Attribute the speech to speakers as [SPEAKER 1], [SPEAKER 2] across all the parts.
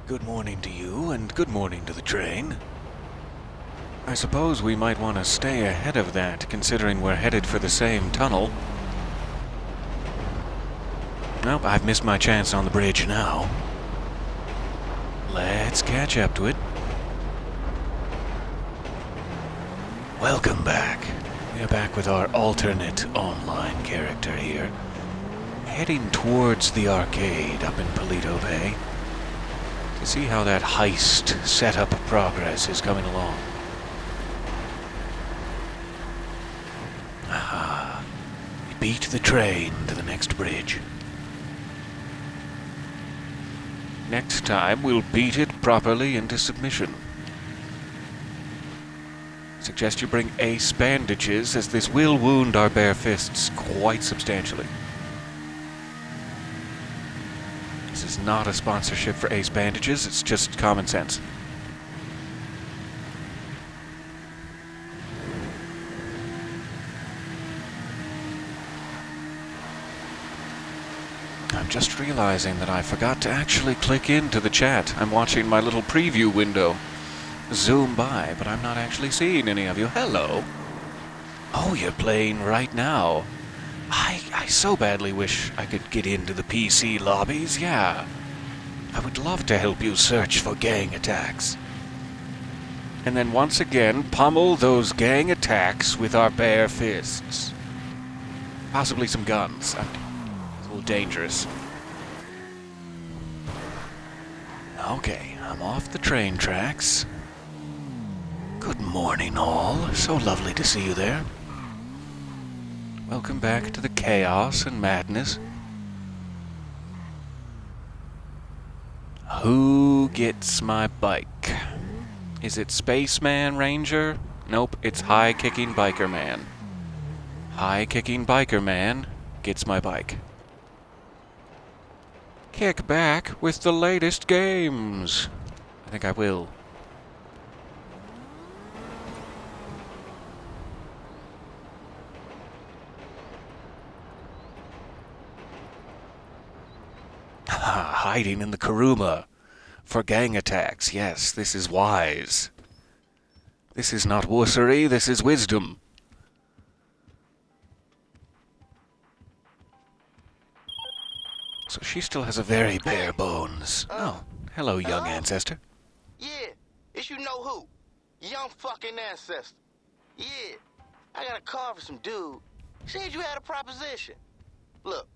[SPEAKER 1] Good morning to you, and good morning to the train. I suppose we might want to stay ahead of that, considering we're headed for the same tunnel. Nope, I've missed my chance on the bridge now. Let's catch up to it. Welcome back. We're back with our alternate online character here, heading towards the arcade up in Paleto Bay to see how that heist setup progress is coming along. Aha. We beat the train to the next bridge. Next time we'll beat it properly into submission. Suggest you bring ace bandages, as this will wound our bare fists quite substantially. This is not a sponsorship for ace bandages, it's just common sense. I'm just realizing that I forgot to actually click into the chat. I'm watching my little preview window zoom by, but I'm not actually seeing any of you. Hello. Oh, you're playing right now. I so badly wish I could get into the PC lobbies, yeah. I would love to help you search for gang attacks. And then once again, pummel those gang attacks with our bare fists. Possibly some guns. It's a little dangerous. Okay, I'm off the train tracks. Good morning, all. So lovely to see you there. Welcome back to the chaos and madness. Who gets my bike? Is it Spaceman Ranger? Nope, it's High Kicking Biker Man. High Kicking Biker Man gets my bike. Kick back with the latest games. I think I will. Hiding in the Kuruma for gang attacks. Yes, this is wise. This is not wussery, this is wisdom. So she still has a very bare bones. Oh, hello, young ancestor.
[SPEAKER 2] Yeah, it's you know who. Young fucking ancestor. Yeah, I got a call for some dude. Said you had a proposition. Look,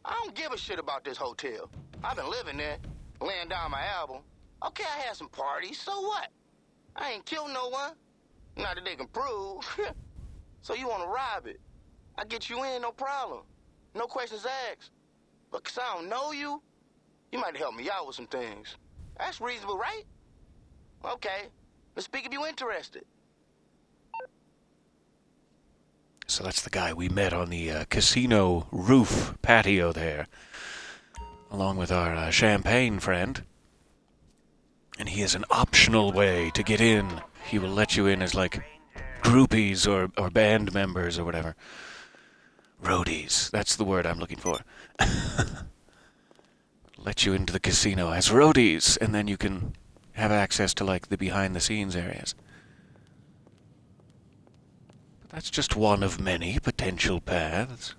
[SPEAKER 2] I don't give a shit about this hotel. I've been living there, laying down my album. Okay, I had some parties, so what? I ain't killed no one. Not that they can prove. So you wanna rob it? I get you in, no problem. No questions asked. But 'cause I don't know you, you might help me out with some things. That's reasonable, right? Okay, let's speak if you interested.
[SPEAKER 1] So that's the guy we met on the casino roof patio there, along with our champagne friend. And he has an optional way to get in. He will let you in as, like, groupies or band members or whatever. Roadies, that's the word I'm looking for. Let you into the casino as roadies, and then you can have access to, like, the behind-the-scenes areas. But that's just one of many potential paths.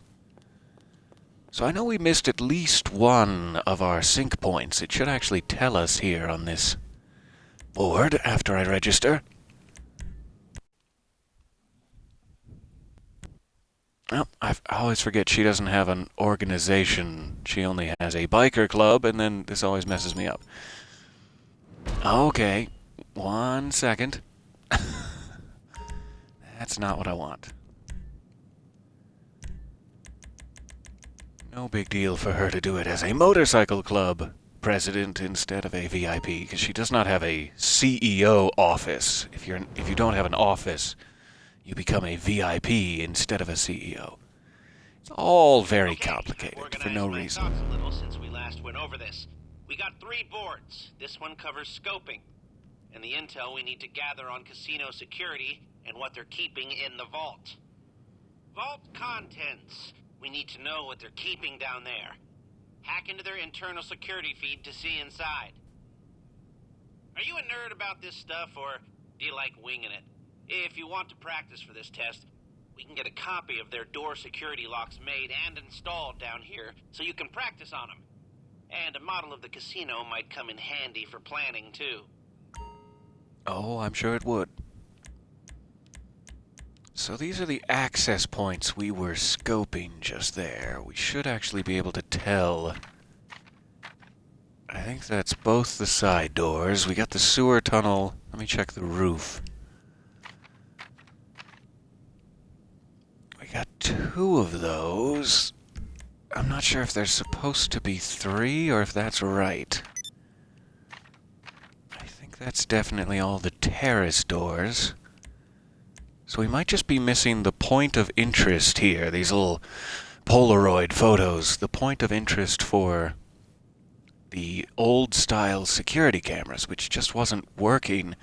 [SPEAKER 1] So I know we missed at least one of our sync points. It should actually tell us here on this board after I register. Well, I always forget she doesn't have an organization. She only has a biker club, and then this always messes me up. Okay, 1 second. That's not what I want. No big deal for her to do it as a motorcycle club president instead of a VIP, because she does not have a CEO office. If you don't have an office, you become a VIP instead of a CEO. It's all very complicated for no reason.
[SPEAKER 3] A little since we last went over this. We got 3 boards. This one covers scoping and the intel we need to gather on casino security and what they're keeping in the vault. Vault contents. We need to know what they're keeping down there. Hack into their internal security feed to see inside. Are you a nerd about this stuff, or do you like winging it? If you want to practice for this test, we can get a copy of their door security locks made and installed down here, so you can practice on them. And a model of the casino might come in handy for planning, too.
[SPEAKER 1] Oh, I'm sure it would. So these are the access points we were scoping just there. We should actually be able to tell. I think that's both the side doors. We got the sewer tunnel. Let me check the roof. We got 2 of those. I'm not sure if there's supposed to be 3 or if that's right. I think that's definitely all the terrace doors. So we might just be missing the point of interest here, these little Polaroid photos. The point of interest for the old-style security cameras, which just wasn't working.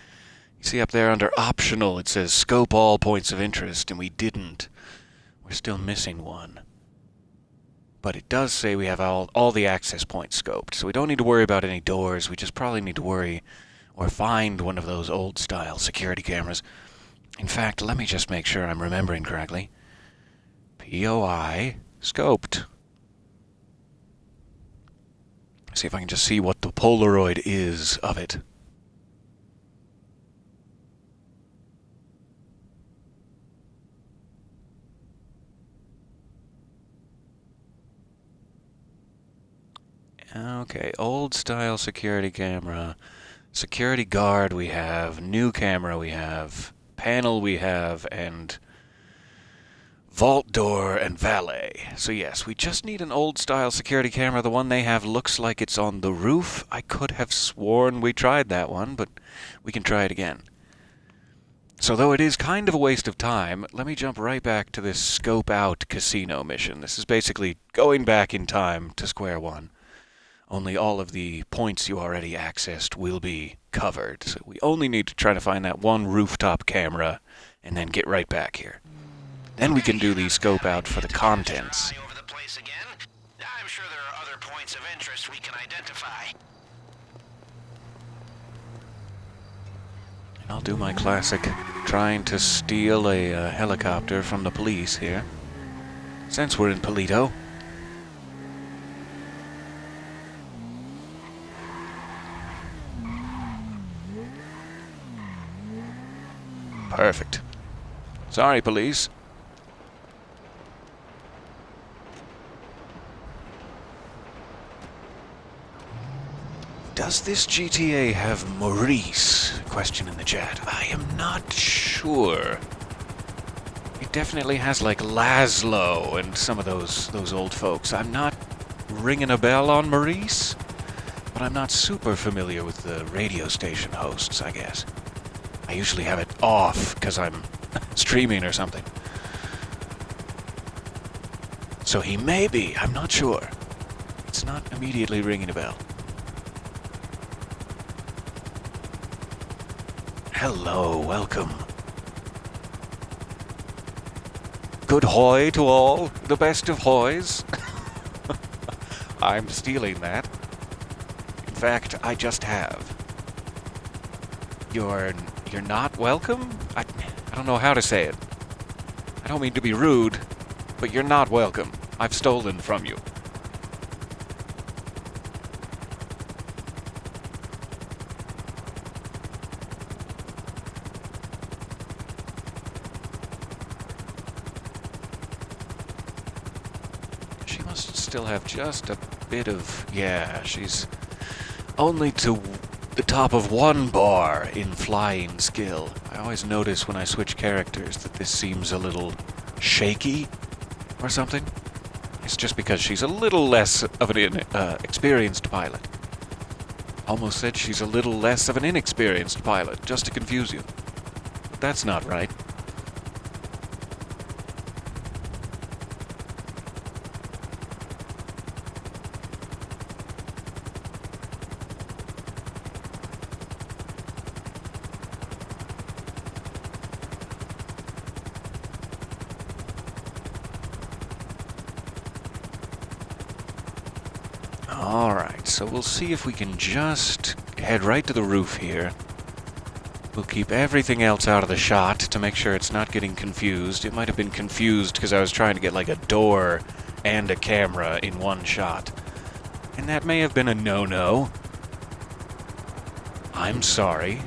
[SPEAKER 1] You see up there under optional, it says scope all points of interest, and we didn't. We're still missing one. But it does say we have all the access points scoped, so we don't need to worry about any doors. We just probably need to worry or find one of those old-style security cameras. In fact, let me just make sure I'm remembering correctly. POI scoped. See if I can just see what the Polaroid is of it. Okay, old style security camera. Security guard we have, new camera we have, panel we have, and vault door and valet. So yes, we just need an old-style security camera. The one they have looks like it's on the roof. I could have sworn we tried that one, but we can try it again. So though it is kind of a waste of time, let me jump right back to this scope out casino mission. This is basically going back in time to square one. Only all of the points you already accessed will be covered. So we only need to try to find that one rooftop camera and then get right back here. Then we can do the scope out for the contents.
[SPEAKER 3] Over the place again. I'm sure there are other points of interest we can identify.
[SPEAKER 1] And I'll do my classic, trying to steal a helicopter from the police here. Since we're in Polito. Perfect. Sorry, police. Does this GTA have Maurice? Question in the chat. I am not sure. It definitely has like Laszlo and some of those old folks. I'm not ringing a bell on Maurice, but I'm not super familiar with the radio station hosts, I guess. I usually have it off because I'm streaming or something. So he may be, I'm not sure. It's not immediately ringing a bell. Hello, welcome. Good hoy to all, the best of hoys. I'm stealing that. In fact, I just have. You're not welcome? I don't know how to say it. I don't mean to be rude, but you're not welcome. I've stolen from you. She must still have just a bit of... Yeah, she's only to the top of one bar in flying skill. I always notice when I switch characters that this seems a little shaky or something. It's just because she's a little less of an experienced pilot. Almost said she's a little less of an inexperienced pilot, just to confuse you. But that's not right. Alright, so we'll see if we can just head right to the roof here. We'll keep everything else out of the shot to make sure it's not getting confused. It might have been confused because I was trying to get like a door and a camera in one shot. And that may have been a no-no. I'm sorry.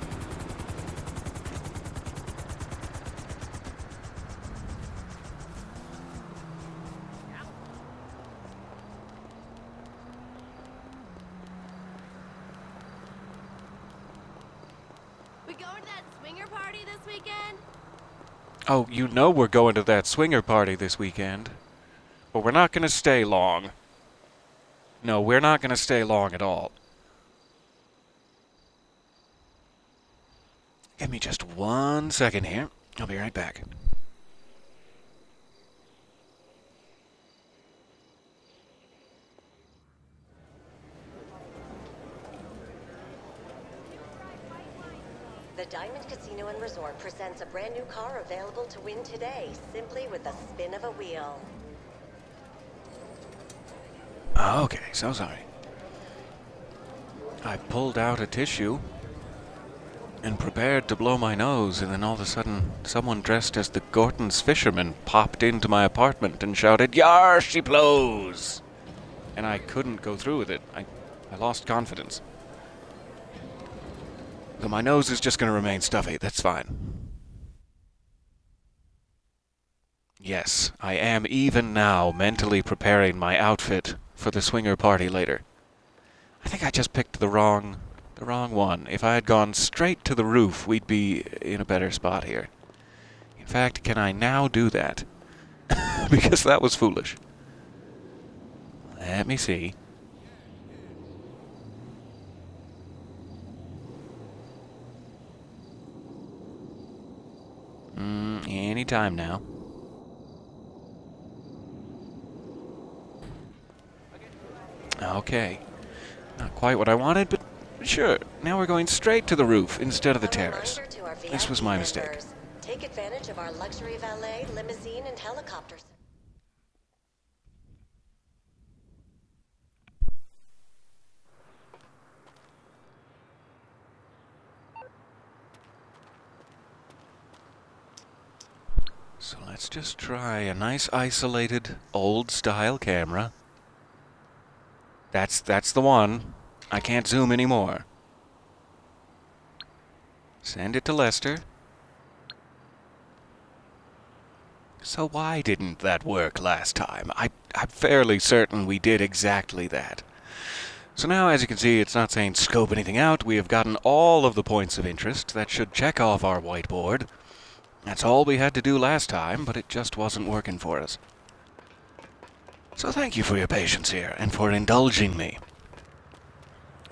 [SPEAKER 4] We going to that swinger party this weekend?
[SPEAKER 1] Oh, you know we're going to that swinger party this weekend. But we're not going to stay long. No, we're not going to stay long at all. Give me just 1 second here. I'll be right back.
[SPEAKER 5] The Diamond Casino and Resort presents a brand new car available to win today, simply with the spin of a wheel.
[SPEAKER 1] Okay, so sorry. I pulled out a tissue and prepared to blow my nose, and then all of a sudden, someone dressed as the Gorton's fisherman popped into my apartment and shouted, "Yar, she blows!" And I couldn't go through with it. I lost confidence. So my nose is just going to remain stuffy. That's fine. Yes, I am even now mentally preparing my outfit for the swinger party later. I think I just picked the wrong one. If I had gone straight to the roof, we'd be in a better spot here. In fact, can I now do that? Because that was foolish. Let me see. Any time now. Okay. Not quite what I wanted, but sure. Now we're going straight to the roof instead of the terrace. This was my mistake.
[SPEAKER 5] Take advantage of our luxury valet, limousine, and helicopters.
[SPEAKER 1] So let's just try a nice isolated old-style camera. That's the one. I can't zoom anymore. Send it to Lester. So why didn't that work last time? I'm fairly certain we did exactly that. So now, as you can see, it's not saying scope anything out. We have gotten all of the points of interest. That should check off our whiteboard. That's all we had to do last time, but it just wasn't working for us. So thank you for your patience here, and for indulging me.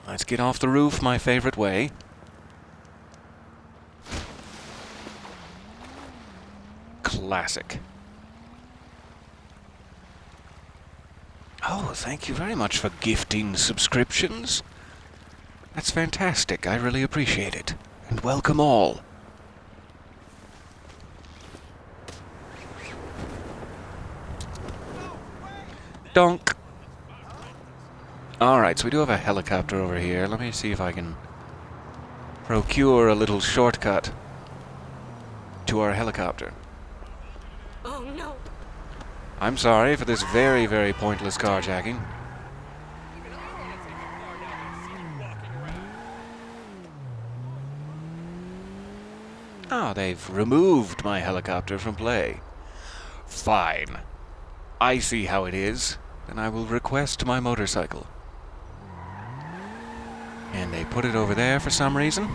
[SPEAKER 1] Let's get off the roof my favorite way. Classic. Oh, thank you very much for gifting subscriptions. That's fantastic. I really appreciate it. And welcome all. Donk. Alright, so we do have a helicopter over here. Let me see if I can procure a little shortcut to our helicopter.
[SPEAKER 4] Oh no!
[SPEAKER 1] I'm sorry for this very, very pointless carjacking. Ah, they've removed my helicopter from play. Fine. I see how it is. Then I will request my motorcycle. And they put it over there for some reason.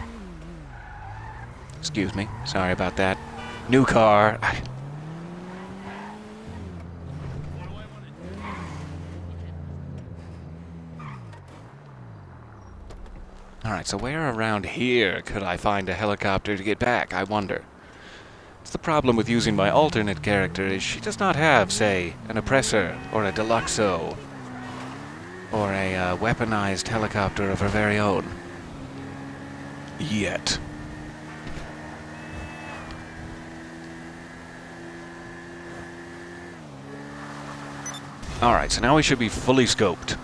[SPEAKER 1] Excuse me. Sorry about that. New car. Alright, so where around here could I find a helicopter to get back, I wonder? It's the problem with using my alternate character is she does not have, say, an oppressor or a deluxo or a weaponized helicopter of her very own. Yet. Alright, so now we should be fully scoped.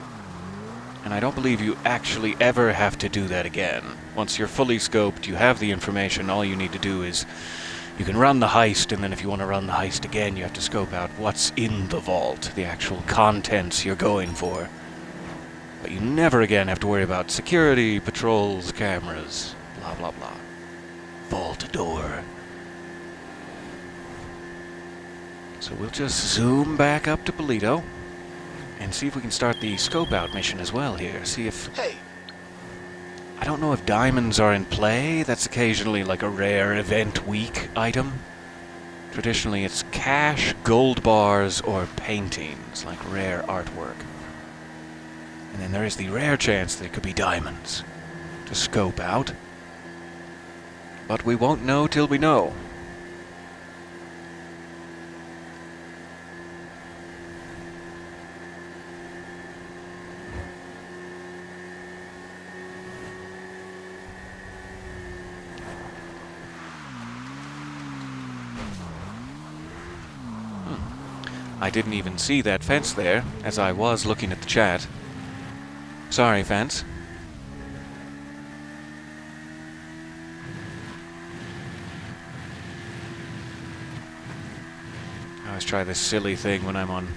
[SPEAKER 1] And I don't believe you actually ever have to do that again. Once you're fully scoped, you have the information, all you need to do is you can run the heist, and then if you want to run the heist again, you have to scope out what's in the vault, the actual contents you're going for. But you never again have to worry about security, patrols, cameras, blah blah blah. Vault door. So we'll just zoom back up to Polito and see if we can start the scope out mission as well here. See if...
[SPEAKER 2] Hey,
[SPEAKER 1] I don't know if diamonds are in play. That's occasionally like a rare event week item. Traditionally it's cash, gold bars, or paintings, like rare artwork. And then there is the rare chance that it could be diamonds to scope out. But we won't know till we know. I didn't even see that fence there, as I was looking at the chat. Sorry, fence. I always try this silly thing when I'm on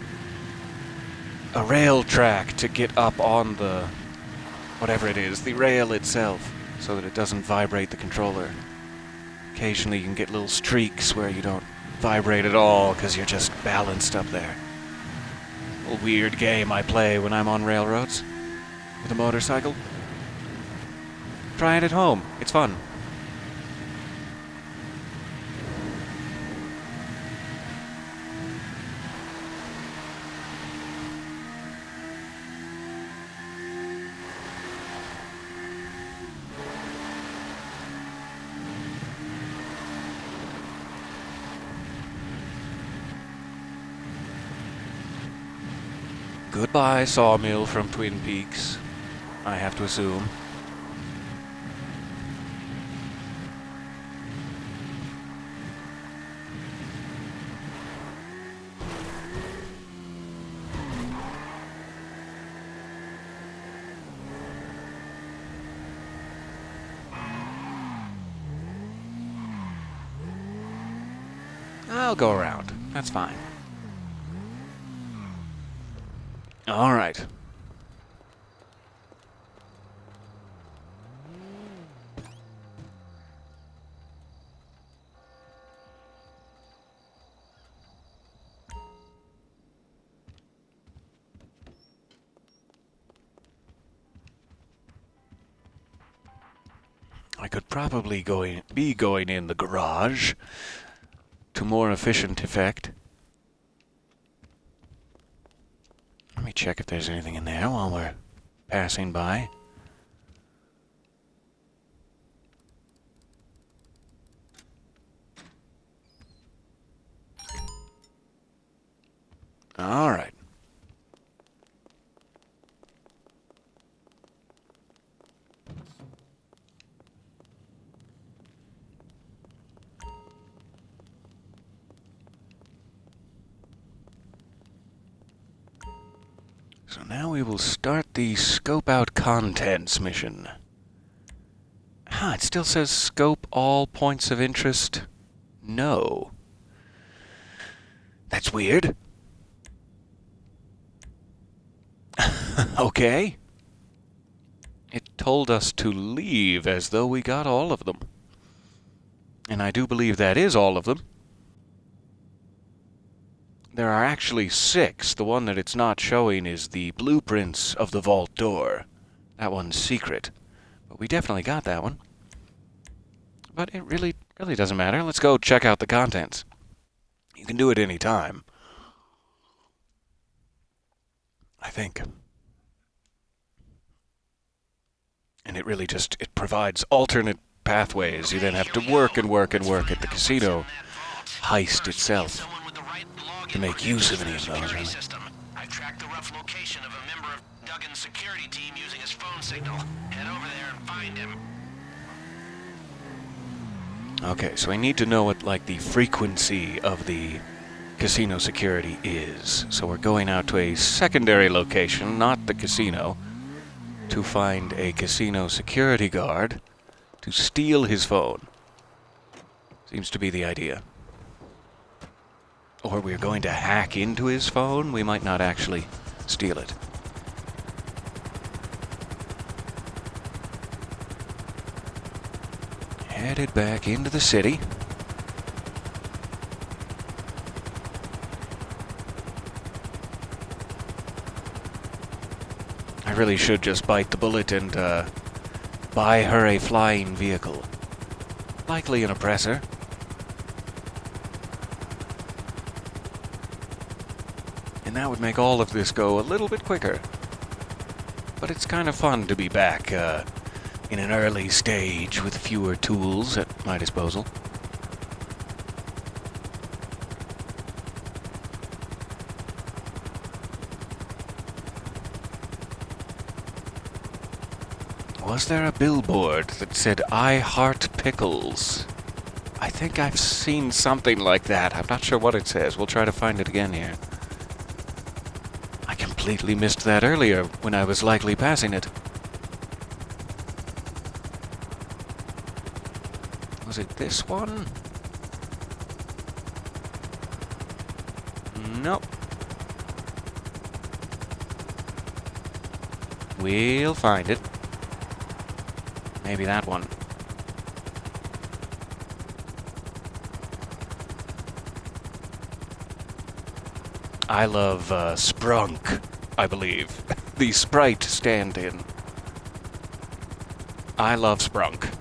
[SPEAKER 1] a rail track to get up on the... whatever it is, the rail itself, so that it doesn't vibrate the controller. Occasionally you can get little streaks where you don't vibrate at all because you're just balanced up there. A weird game I play when I'm on railroads with a motorcycle. Try it at home. It's fun. Goodbye, Sawmill from Twin Peaks, I have to assume. I'll go around. That's fine. All right. I could probably be going in the garage to more efficient effect. Let me check if there's anything in there while we're passing by. All right. So now we will start the scope out contents mission. It still says scope all points of interest. No. That's weird. Okay. It told us to leave as though we got all of them. And I do believe that is all of them. There are actually 6. The one that it's not showing is the blueprints of the vault door. That one's secret. But we definitely got that one. But it really doesn't matter. Let's go check out the contents. You can do it any time, I think. And it really just, it provides alternate pathways. You then have to work and work and work at the casino heist itself to make use of any of those. Really.
[SPEAKER 3] I've tracked the rough location of a member of Duggan's security team using his phone signal. Head over there and find him.
[SPEAKER 1] Okay, so I need to know what, like, the frequency of the casino security is. So we're going out to a secondary location, not the casino. to find a casino security guard to steal his phone. Seems to be the idea. Or we're going to hack into his phone. We might not actually steal it. Headed back into the city. I really should just bite the bullet and buy her a flying vehicle. Likely an oppressor. And that would make all of this go a little bit quicker. But it's kind of fun to be back in an early stage with fewer tools at my disposal. Was there a billboard that said, "I heart pickles"? I think I've seen something like that. I'm not sure what it says. We'll try to find it again here. I completely missed that earlier when I was likely passing it. Was it this one? Nope. We'll find it. Maybe that one. I love Sprunk, I believe. The Sprite stand-in. I love Sprunk.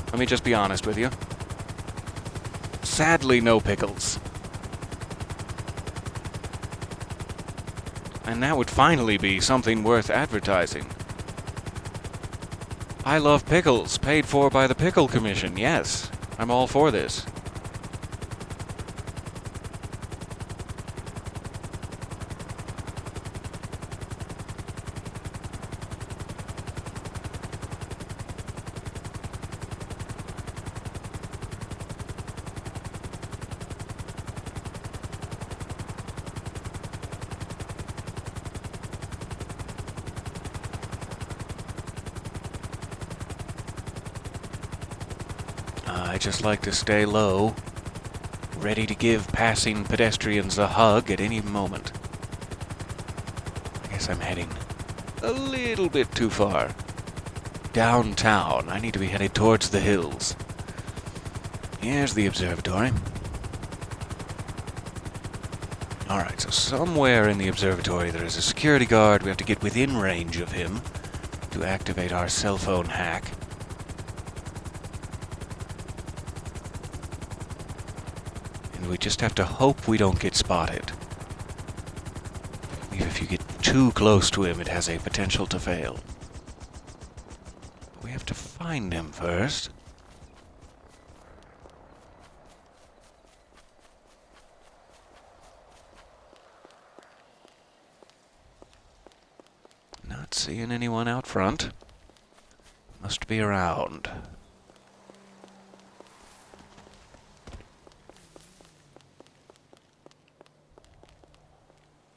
[SPEAKER 1] Let me just be honest with you. Sadly, no pickles. And that would finally be something worth advertising. I love pickles, paid for by the Pickle Commission. Yes, I'm all for this. I just like to stay low, ready to give passing pedestrians a hug at any moment. I guess I'm heading a little bit too far. Downtown. I need to be headed towards the hills. Here's the observatory. Alright, so somewhere in the observatory there is a security guard. We have to get within range of him to activate our cell phone hack. We just have to hope we don't get spotted. Even if you get too close to him, it has a potential to fail. We have to find him first. Not seeing anyone out front. Must be around.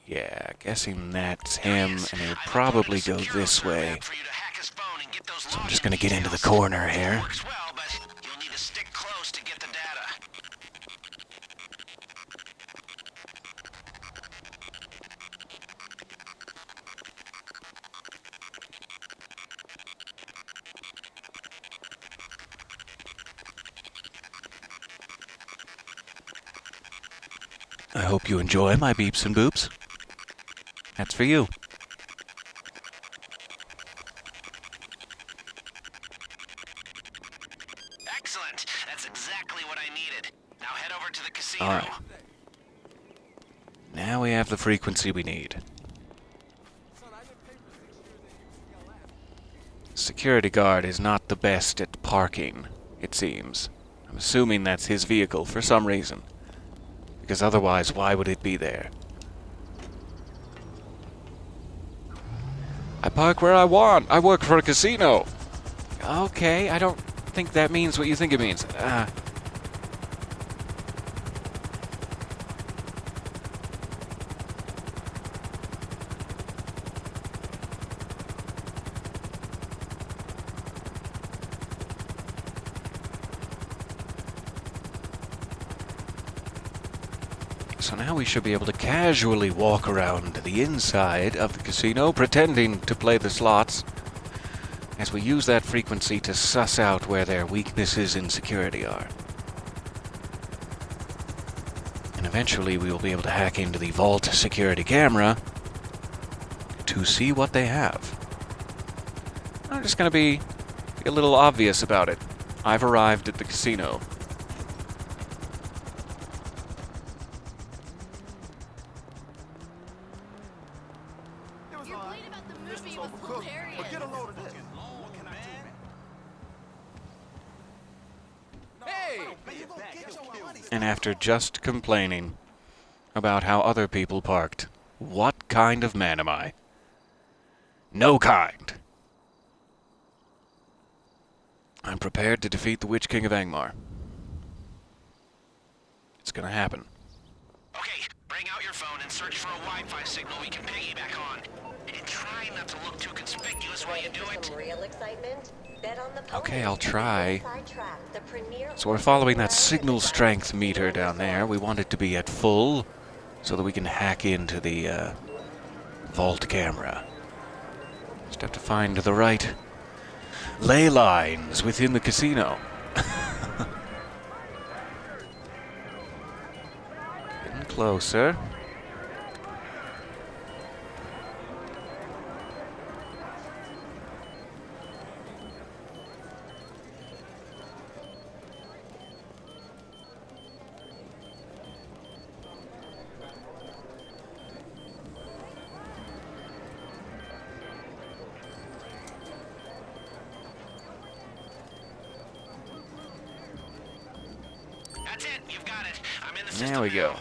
[SPEAKER 1] Yeah, guessing that's him, and he'll probably go this way. So I'm just gonna get into the corner here. I hope you enjoy my beeps and boops. That's for you.
[SPEAKER 3] Excellent. That's exactly what I needed. Now head over to the casino.
[SPEAKER 1] All right. Now we have the frequency we need. Security guard is not the best at parking, it seems. I'm assuming that's his vehicle for some reason. Because otherwise, why would it be there? I park where I want. I work for a casino. Okay, I don't think that means what you think it means. So now we should be able to casually walk around the inside of the casino, pretending to play the slots, as we use that frequency to suss out where their weaknesses in security are. And eventually we will be able to hack into the vault security camera to see what they have. I'm just going to be a little obvious about it. I've arrived at the casino.
[SPEAKER 4] Your point about the movie was hilarious.
[SPEAKER 2] But get a load of this.
[SPEAKER 1] And after just complaining about how other people parked, what kind of man am I? No kind. I'm prepared to defeat the Witch King of Angmar. It's gonna happen.
[SPEAKER 3] Okay, bring out your phone and search for a Wi-Fi signal we can piggyback on. And try not to look too conspicuous while you do it.
[SPEAKER 5] Some real excitement? Bet on the pony.
[SPEAKER 1] Okay, I'll try.
[SPEAKER 5] Inside Track, the premier
[SPEAKER 1] So we're following that
[SPEAKER 5] ride
[SPEAKER 1] signal
[SPEAKER 5] at the
[SPEAKER 1] strength
[SPEAKER 5] Diamond
[SPEAKER 1] meter
[SPEAKER 5] Casino
[SPEAKER 1] down there.
[SPEAKER 5] Resort.
[SPEAKER 1] We want it to be at full so that we can hack into the vault camera. Just have to find the right ley lines within the casino. Getting closer.
[SPEAKER 3] That's it, you've got it. I'm in the system
[SPEAKER 1] There we go.
[SPEAKER 3] now.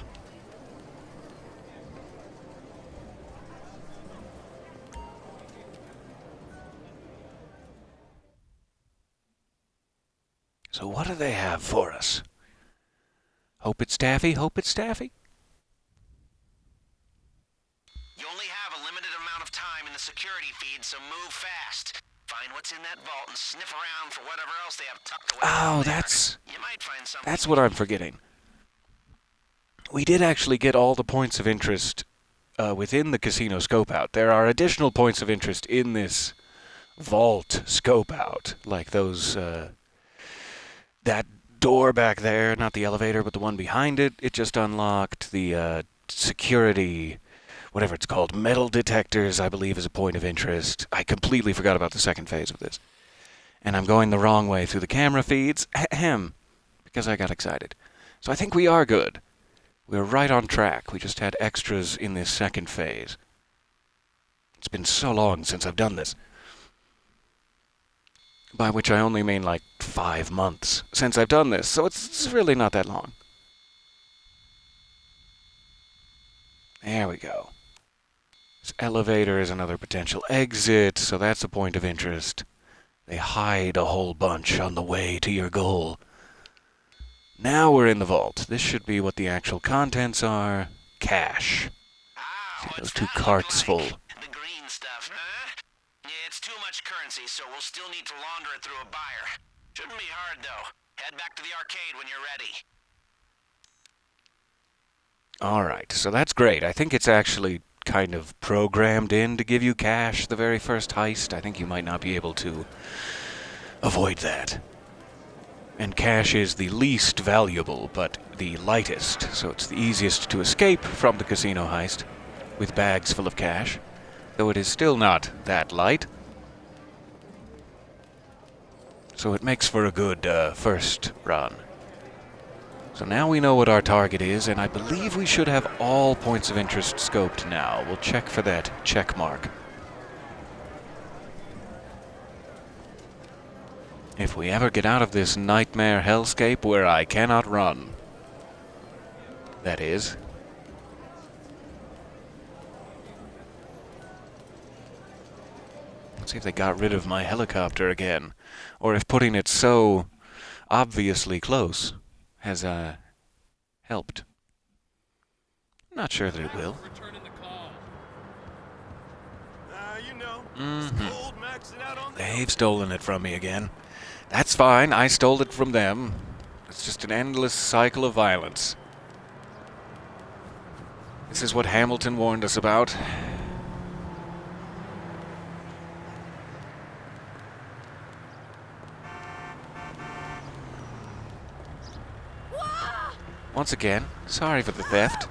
[SPEAKER 1] So what do they have for us? Hope it's taffy, hope it's taffy.
[SPEAKER 3] You only have a limited amount of time in the security feed, so move fast. Find what's in that vault and sniff around for whatever else they have tucked away.
[SPEAKER 1] Oh,
[SPEAKER 3] down there.
[SPEAKER 1] that's
[SPEAKER 3] You might find something.
[SPEAKER 1] That's what I'm forgetting. We did actually get all the points of interest within the casino scope out. There are additional points of interest in this vault scope out, like those, that door back there, not the elevator, but the one behind it. It just unlocked the security, whatever it's called, metal detectors, I believe, is a point of interest. I completely forgot about the second phase of this. And I'm going the wrong way through the camera feeds, because I got excited. So I think we are good. We're right on track. We just had extras in this second phase. It's been so long since I've done this. By which I only mean like 5 months since I've done this, so it's really not that long. There we go. This elevator is another potential exit, so that's a point of interest. They hide a whole bunch on the way to your goal. Now we're in the vault. This should be what the actual contents are. Cash. See those
[SPEAKER 3] What's
[SPEAKER 1] 2
[SPEAKER 3] that
[SPEAKER 1] carts
[SPEAKER 3] look
[SPEAKER 1] full.
[SPEAKER 3] like? The green stuff, huh? Yeah, it's too much currency, so we'll still need to launder it through a buyer. Shouldn't be hard, though. Head back to the arcade when you're ready.
[SPEAKER 1] Alright, so that's great. I think it's actually kind of programmed in to give you cash the very first heist. I think you might not be able to avoid that. And cash is the least valuable, but the lightest, so it's the easiest to escape from the casino heist with bags full of cash, though it is still not that light. So it makes for a good first run. So now we know what our target is, and I believe we should have all points of interest scoped now. We'll check for that check mark. If we ever get out of this nightmare hellscape where I cannot run. That is. Let's see if they got rid of my helicopter again, or if putting it so obviously close has helped. Not sure that it will. They've stolen it from me again. That's fine, I stole it from them. It's just an endless cycle of violence. This is what Hamilton warned us about. Once again, sorry for the theft.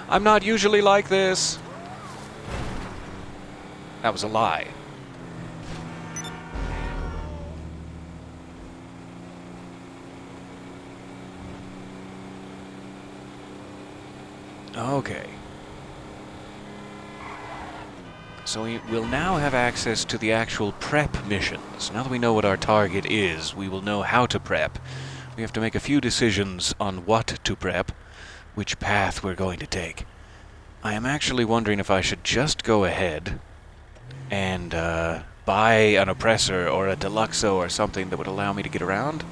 [SPEAKER 1] I'm not usually like this. That was a lie. Okay. So we will now have access to the actual prep missions. Now that we know what our target is, we will know how to prep. We have to make a few decisions on what to prep, which path we're going to take. I am actually wondering if I should just go ahead and buy an oppressor or a deluxo or something that would allow me to get around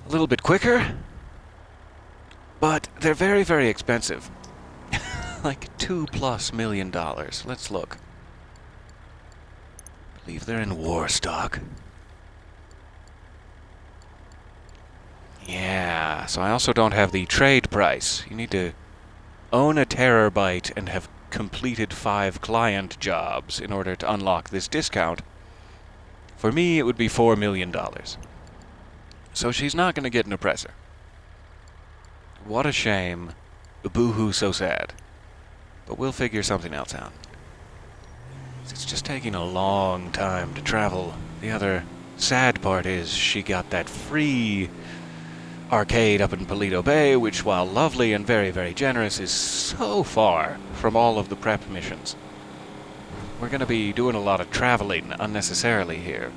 [SPEAKER 1] a little bit quicker. But they're very, very expensive. Like $2+ million. Let's look. I believe they're in war stock. Yeah, so I also don't have the trade price. You need to own a Terrorbyte and have completed 5 client jobs in order to unlock this discount. For me, it would be $4 million. So she's not going to get an oppressor. What a shame. Boo-hoo, so sad. But we'll figure something else out. It's just taking a long time to travel. The other sad part is she got that free arcade up in Paleto Bay, which, while lovely and very, very generous, is so far from all of the prep missions. We're going to be doing a lot of traveling unnecessarily here.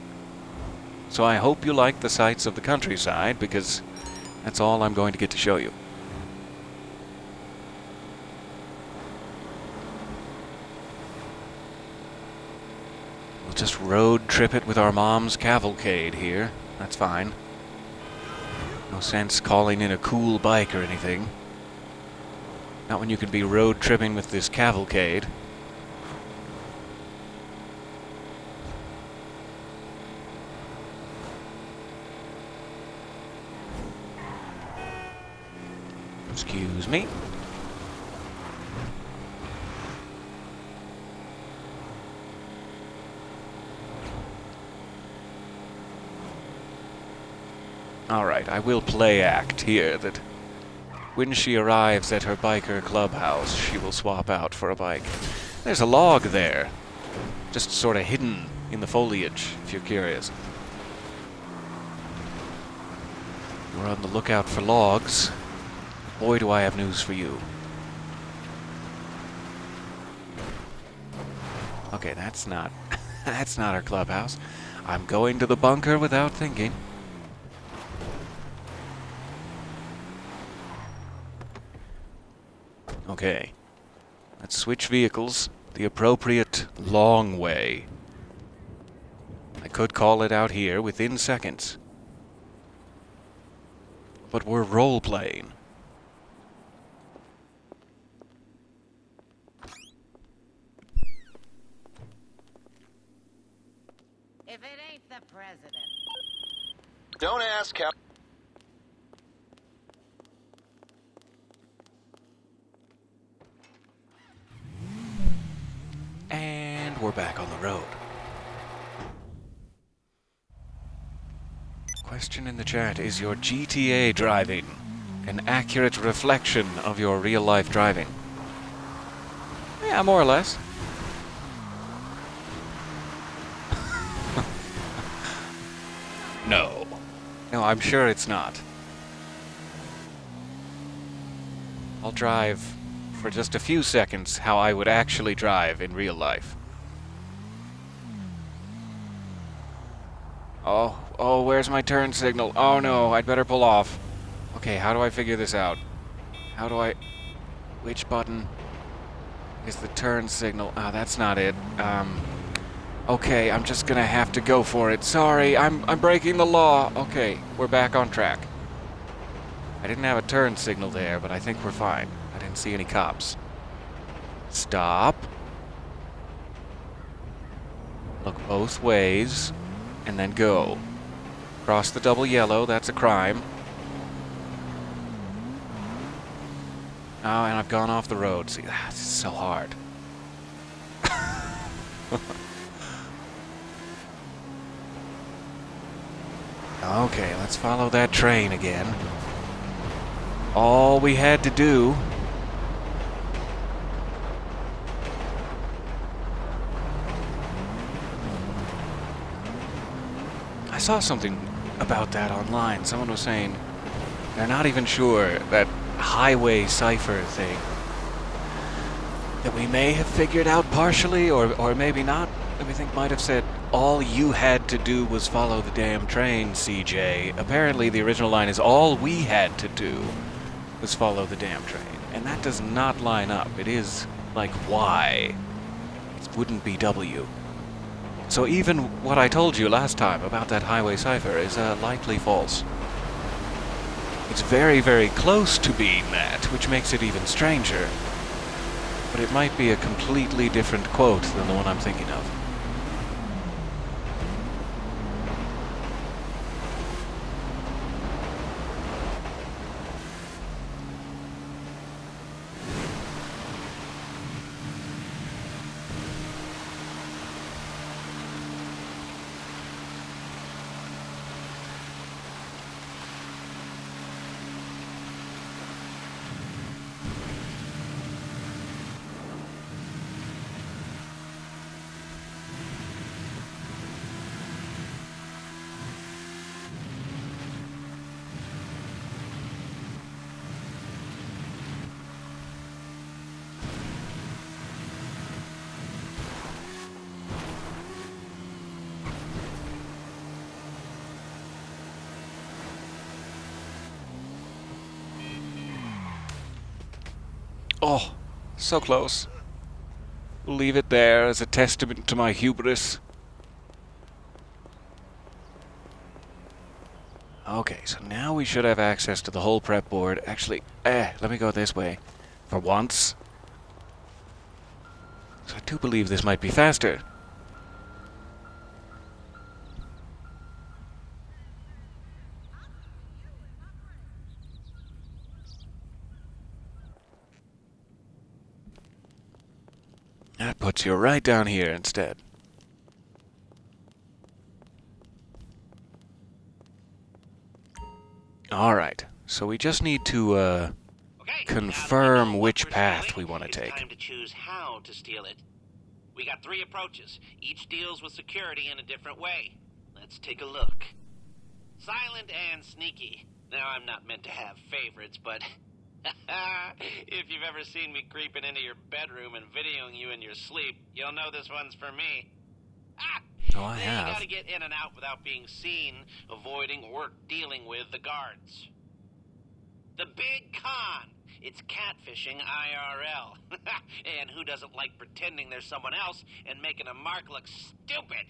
[SPEAKER 1] So I hope you like the sights of the countryside, because that's all I'm going to get to show you. We'll just road trip it with our mom's cavalcade here. That's fine. No sense calling in a cool bike or anything. Not when you can be road tripping with this cavalcade. Excuse me. Alright, I will play act here that when she arrives at her biker clubhouse, she will swap out for a bike. There's a log there, just sort of hidden in the foliage, if you're curious. You're on the lookout for logs. Boy, do I have news for you. Okay, that's not that's not our clubhouse. I'm going to the bunker without thinking. Okay, let's switch vehicles the appropriate long way. I could call it out here within seconds. But we're role-playing.
[SPEAKER 6] If it ain't the president.
[SPEAKER 2] Don't ask, Cap.
[SPEAKER 1] And we're back on the road. Question in the chat, is your GTA driving an accurate reflection of your real-life driving? Yeah, more or less. No. No, I'm sure it's not. I'll drive for just a few seconds how I would actually drive in real life. Oh, where's my turn signal? Oh no, I'd better pull off. Okay, how do I figure this out? How do I... Which button is the turn signal? Ah, that's not it. Okay, I'm just gonna have to go for it. Sorry, I'm breaking the law. Okay, we're back on track. I didn't have a turn signal there, but I think we're fine. I didn't see any cops. Stop. Look both ways, and then go. Cross the double yellow, that's a crime. Oh, and I've gone off the road. See, that's so hard. Okay, let's follow that train again. All we had to do... I saw something about that online. Someone was saying they're not even sure that highway cipher thing that we may have figured out partially, or maybe not. I think might have said all you had to do was follow the damn train, CJ. Apparently the original line is all we had to do was follow the damn train. And that does not line up. It is like Y. It wouldn't be W. So even what I told you last time about that highway cipher is likely false. It's very, very close to being that, which makes it even stranger. But it might be a completely different quote than the one I'm thinking of. Oh, so close. We'll leave it there as a testament to my hubris. Okay, so now we should have access to the whole prep board. Actually, let me go this way. For once. So I do believe this might be faster. That puts you right down here instead. Alright, so we just need to,
[SPEAKER 3] Okay,
[SPEAKER 1] confirm
[SPEAKER 3] now that we know
[SPEAKER 1] which
[SPEAKER 3] what we're
[SPEAKER 1] path
[SPEAKER 3] stealing,
[SPEAKER 1] we want to
[SPEAKER 3] it's
[SPEAKER 1] take.
[SPEAKER 3] time to choose how to steal it. We got 3 approaches. Each deals with security in a different way. Let's take a look. Silent and sneaky. Now, I'm not meant to have favorites, but if you've ever seen me creeping into your bedroom and videoing you in your sleep, you'll know this one's for me.
[SPEAKER 1] Oh, I
[SPEAKER 3] Then
[SPEAKER 1] have.
[SPEAKER 3] you gotta get in and out without being seen, avoiding or dealing with the guards. The big con. It's catfishing IRL. And who doesn't like pretending there's someone else and making a mark look stupid?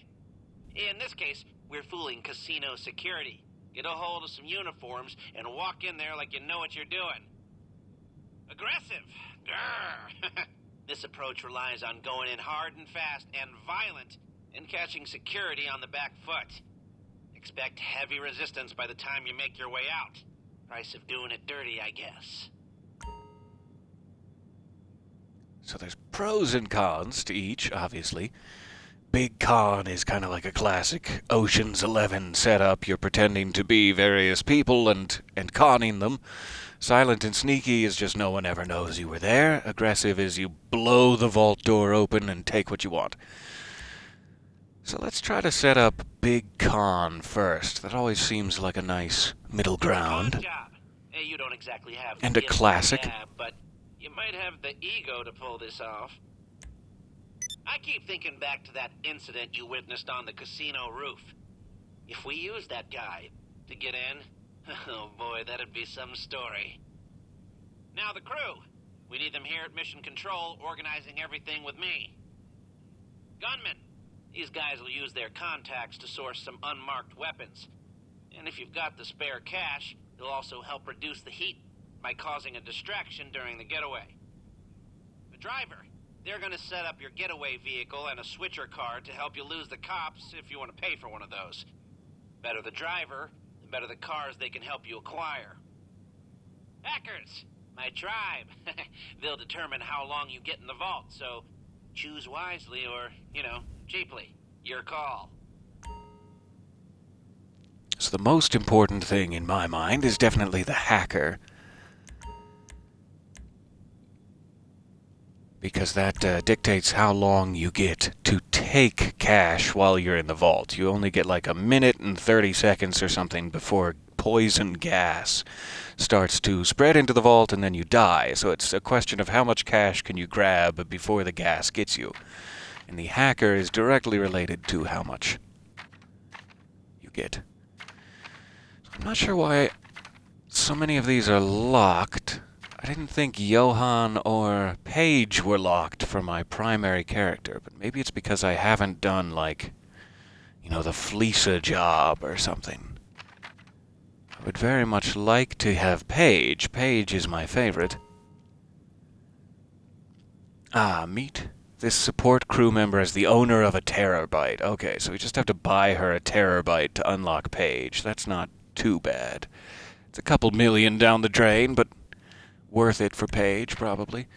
[SPEAKER 3] In this case, we're fooling casino security. Get a hold of some uniforms and walk in there like you know what you're doing. Aggressive. Grr. This approach relies on going in hard and fast and violent and catching security on the back foot. Expect heavy resistance by the time you make your way out. Price of doing it dirty, I guess.
[SPEAKER 1] So there's pros and cons to each, obviously. Big con is kind of like a classic Ocean's 11 setup. You're pretending to be various people and conning them. Silent and sneaky is just no one ever knows you were there. Aggressive is you blow the vault door open and take what you want. So let's try to set up Big Con first. That always seems like a nice middle ground.
[SPEAKER 3] Con job. Hey, you don't exactly have
[SPEAKER 1] And a
[SPEAKER 3] the
[SPEAKER 1] classic.
[SPEAKER 3] gab, but you might have the ego to pull this off. I keep thinking back to that incident you witnessed on the casino roof. If we use that guy to get in, oh boy, that'd be some story. Now the crew. We need them here at Mission Control, organizing everything with me. Gunmen. These guys will use their contacts to source some unmarked weapons. And if you've got the spare cash, they'll also help reduce the heat by causing a distraction during the getaway. The driver. They're going to set up your getaway vehicle and a switcher card to help you lose the cops if you want to pay for one of those. Better the driver, the better the cars they can help you acquire. Hackers! My tribe. They'll determine how long you get in the vault, so choose wisely or, cheaply. Your call.
[SPEAKER 1] So the most important thing in my mind is definitely the hacker. Because that dictates how long you get to take cash while you're in the vault. You only get like 1 minute and 30 seconds or something before poison gas starts to spread into the vault and then you die. So it's a question of how much cash can you grab before the gas gets you. And the hacker is directly related to how much you get. I'm not sure why so many of these are locked. I didn't think Johan or Paige were locked for my primary character, but maybe it's because I haven't done, like, the Fleesa job or something. I would very much like to have Paige. Paige is my favorite. Meet this support crew member as the owner of a terabyte. Okay, so we just have to buy her a terabyte to unlock Paige. That's not too bad. It's a couple million down the drain, but worth it for Paige, probably.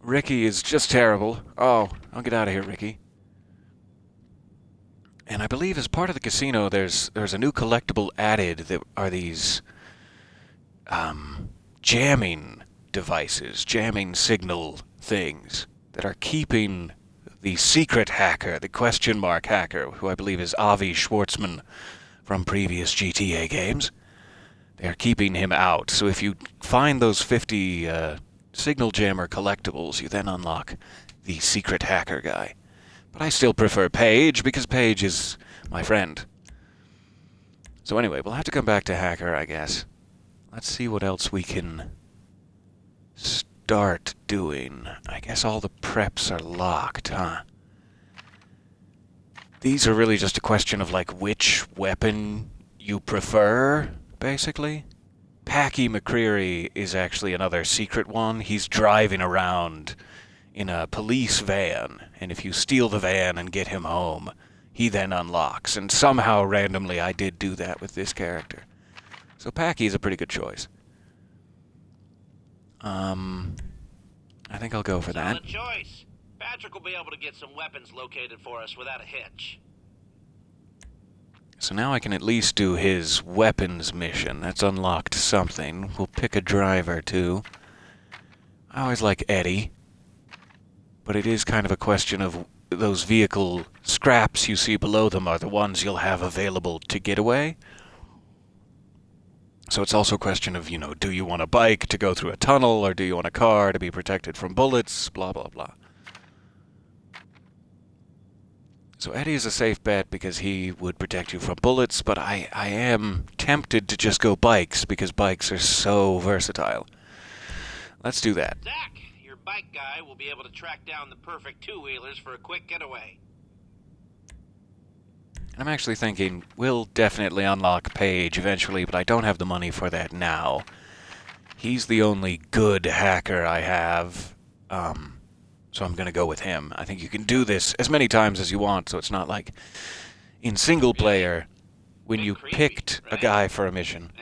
[SPEAKER 1] Ricky is just terrible. Oh, I'll get out of here, Ricky. And I believe as part of the casino, there's a new collectible added that are these jamming devices, jamming signal things that are keeping the secret hacker, the question mark hacker, who I believe is Avi Schwartzman from previous GTA games. They're keeping him out. So if you find those 50 signal jammer collectibles, you then unlock the secret hacker guy. But I still prefer Paige, because Paige is my friend. So anyway, we'll have to come back to hacker, I guess. Let's see what else we can start doing. I guess all the preps are locked, huh? These are really just a question of, like, which weapon you prefer, basically. Packy McCreary is actually another secret one. He's driving around in a police van, and if you steal the van and get him home, he then unlocks. And somehow, randomly, I did do that with this character. So Packy's a pretty good choice. I think I'll go for that.
[SPEAKER 3] Solid choice. Patrick will be able to get some weapons located for us without a hitch.
[SPEAKER 1] So now I can at least do his weapons mission. That's unlocked something. We'll pick a driver, too. I always like Eddie. But it is kind of a question of those vehicle scraps you see below them are the ones you'll have available to get away. So it's also a question of, do you want a bike to go through a tunnel, or do you want a car to be protected from bullets, blah, blah, blah. So Eddie is a safe bet because he would protect you from bullets, but I am tempted to just go bikes because bikes are so versatile. Let's do that.
[SPEAKER 3] Zach, your bike guy will be able to track down the perfect two-wheelers for a quick getaway.
[SPEAKER 1] I'm actually thinking we'll definitely unlock Paige eventually, but I don't have the money for that now. He's the only good hacker I have, so I'm going to go with him. I think you can do this as many times as you want, so it's not like in single player when you picked a guy for a mission.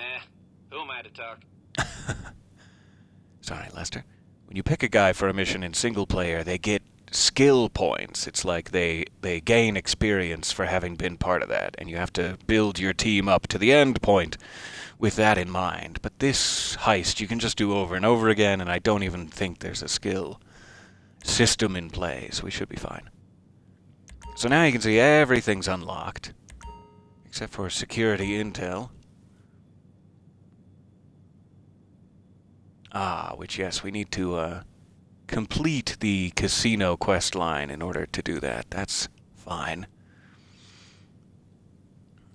[SPEAKER 3] Who am I to talk?
[SPEAKER 1] Sorry, Lester. When you pick a guy for a mission in single player, they get skill points. It's like they gain experience for having been part of that, and you have to build your team up to the end point with that in mind. But this heist you can just do over and over again, and I don't even think there's a skill system in play, so we should be fine. So now you can see everything's unlocked, except for security intel. Which, yes, we need to complete the casino quest line in order to do that. That's fine.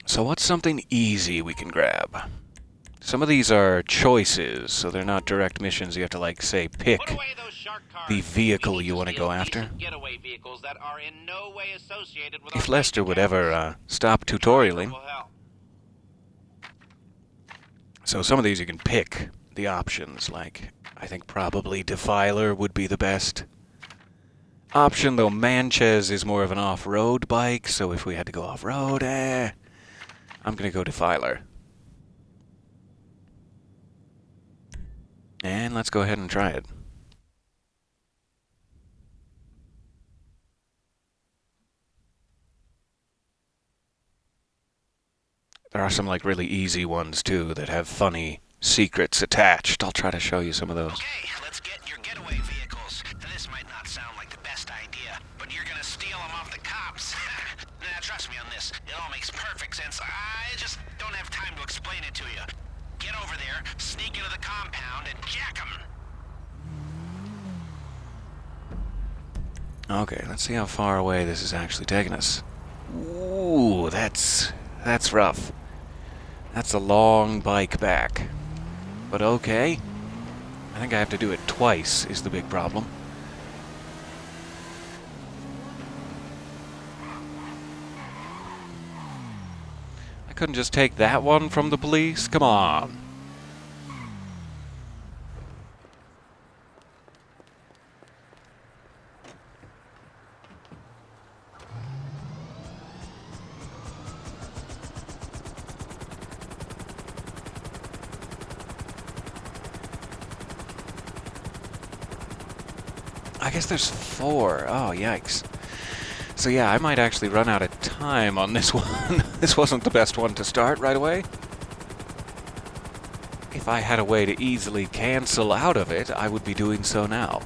[SPEAKER 1] So what's something easy we can grab? Some of these are choices, so they're not direct missions. You have to, like, say, pick
[SPEAKER 3] Put away those shark cars.
[SPEAKER 1] the vehicle
[SPEAKER 3] We need
[SPEAKER 1] you
[SPEAKER 3] to
[SPEAKER 1] want to
[SPEAKER 3] steal
[SPEAKER 1] go after.
[SPEAKER 3] decent getaway vehicles that are in no way associated with
[SPEAKER 1] If
[SPEAKER 3] our
[SPEAKER 1] Lester
[SPEAKER 3] bank
[SPEAKER 1] would
[SPEAKER 3] accounts.
[SPEAKER 1] ever stop
[SPEAKER 3] Driver
[SPEAKER 1] tutorialing.
[SPEAKER 3] will help.
[SPEAKER 1] So some of these you can pick the options, like, I think probably Defiler would be the best option, though Manchez is more of an off-road bike, so if we had to go off-road, I'm going to go Defiler. And let's go ahead and try it. There are some like really easy ones too that have funny secrets attached. I'll try to show you some of those.
[SPEAKER 3] Okay, let's get your getaway vehicles. This might not sound like the best idea, but you're gonna steal them off the cops. Nah, trust me on this. It all makes perfect sense. I just don't have time to explain it to you. Get over there, sneak into the compound, and jack them.
[SPEAKER 1] Okay, let's see how far away this is actually taking us. Ooh, that's rough. That's a long bike back. But okay. I think I have to do it twice is the big problem. I couldn't just take that one from the police? Come on. I guess there's 4. Oh, yikes. So yeah, I might actually run out of time on this one. This wasn't the best one to start right away. If I had a way to easily cancel out of it, I would be doing so now.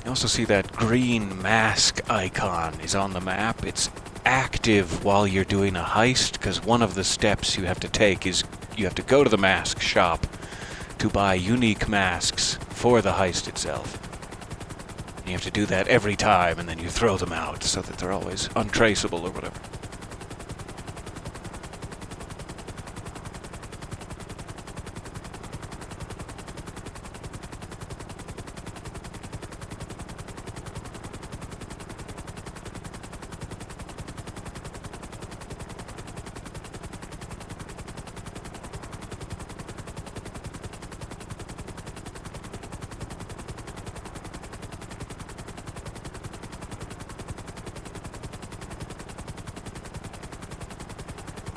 [SPEAKER 1] You also see that green mask icon is on the map. It's active while you're doing a heist, because one of the steps you have to take is you have to go to the mask shop to buy unique masks for the heist itself. You have to do that every time, and then you throw them out so that they're always untraceable or whatever.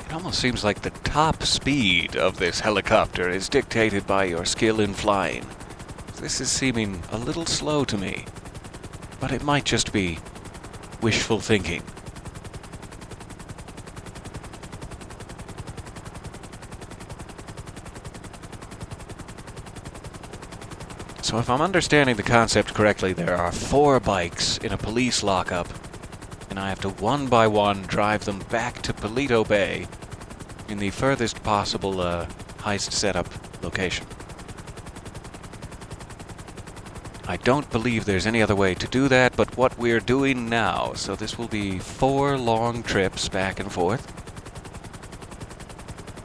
[SPEAKER 1] It almost seems like the top speed of this helicopter is dictated by your skill in flying. This is seeming a little slow to me, but it might just be wishful thinking. So if I'm understanding the concept correctly, there are 4 bikes in a police lockup, and I have to one by one drive them back to Paleto Bay in the furthest possible heist setup location. I don't believe there's any other way to do that but what we're doing now, so this will be 4 long trips back and forth.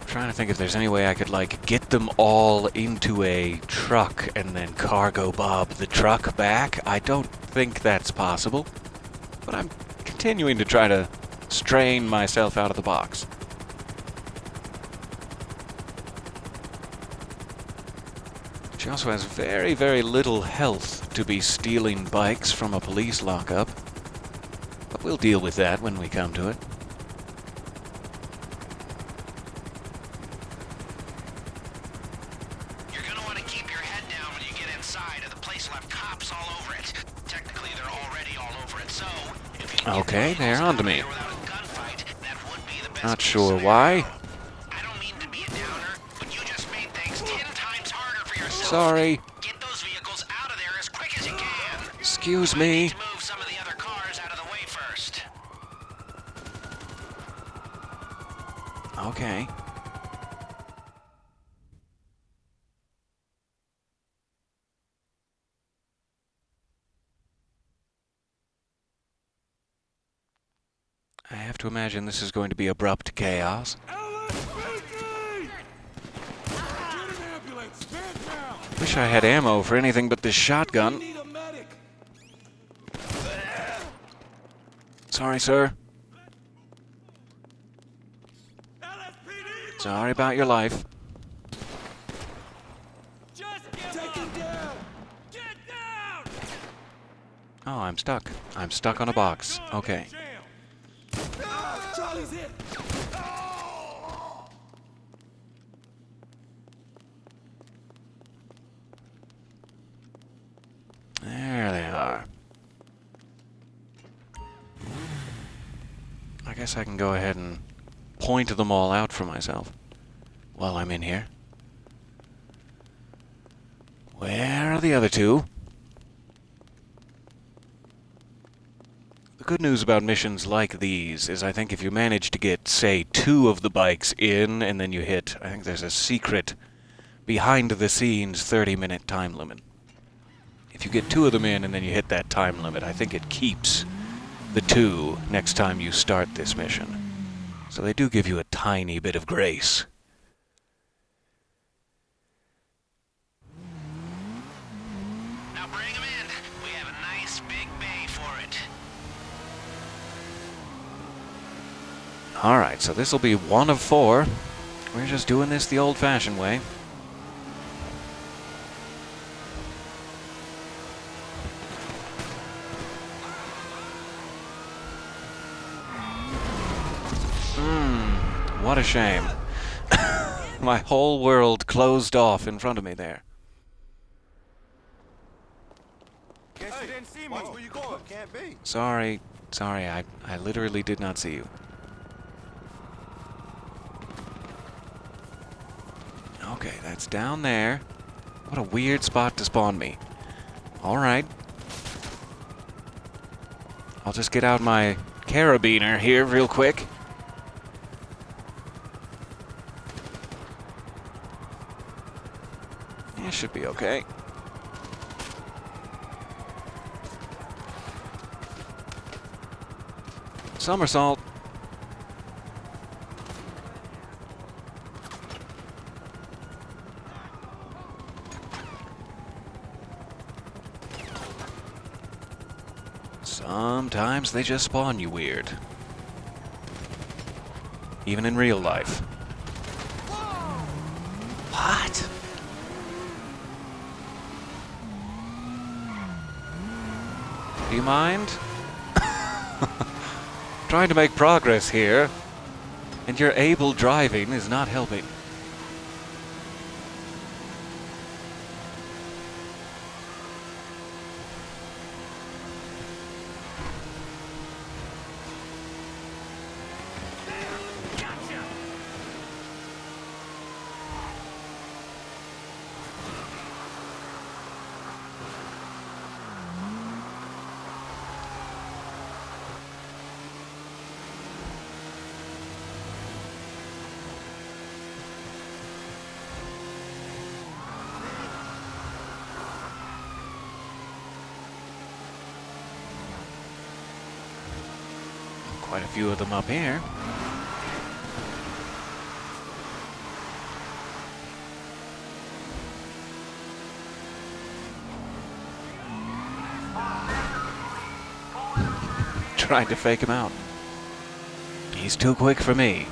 [SPEAKER 1] I'm trying to think if there's any way I could like get them all into a truck and then cargo bob the truck back. I don't think that's possible, but I'm continuing to try to strain myself out of the box. She also has very, very little health to be stealing bikes from a police lockup. But we'll deal with that when we come to it.
[SPEAKER 3] You're gonna want to keep your head down when you get inside, or the place will have cops all over it. Technically, they're already all over it, so if you
[SPEAKER 1] Okay, they're onto me.
[SPEAKER 3] without a gunfight, that would be the best
[SPEAKER 1] Not
[SPEAKER 3] case
[SPEAKER 1] sure
[SPEAKER 3] scenario.
[SPEAKER 1] why.
[SPEAKER 3] I don't mean to be a downer, but you just made things 10 times harder for yourself.
[SPEAKER 1] Sorry.
[SPEAKER 3] Get those vehicles out of there as quick as you can.
[SPEAKER 1] Excuse
[SPEAKER 3] Might
[SPEAKER 1] me.
[SPEAKER 3] need to move some of the other cars out of the way first.
[SPEAKER 1] Okay. I have to imagine this is going to be abrupt chaos. Wish I had ammo for anything but this shotgun. Sorry, sir. Sorry about your life. Oh, I'm stuck. I'm stuck on a box. Okay. I guess I can go ahead and point them all out for myself while I'm in here. Where are the other two? The good news about missions like these is I think if you manage to get, say, 2 of the bikes in and then you hit, I think there's a secret behind-the-scenes 30-minute time limit. If you get 2 of them in and then you hit that time limit, I think it keeps the 2 next time you start this mission. So they do give you a tiny bit of grace.
[SPEAKER 3] Now bring them in. We have a nice big bay for it.
[SPEAKER 1] Alright, so this will be 1 of 4. We're just doing this the old-fashioned way. What a shame. My whole world closed off in front of me there.
[SPEAKER 7] Guess you didn't see me. Watch where you going. Can't be.
[SPEAKER 1] Sorry, I literally did not see you. Okay, that's down there. What a weird spot to spawn me. Alright. I'll just get out my carabiner here real quick. It should be okay. Somersault. Sometimes they just spawn you weird. Even in real life. What? Do you mind? Trying to make progress here, and your able driving is not helping. Quite a few of them up here. Trying to fake him out. He's too quick for me.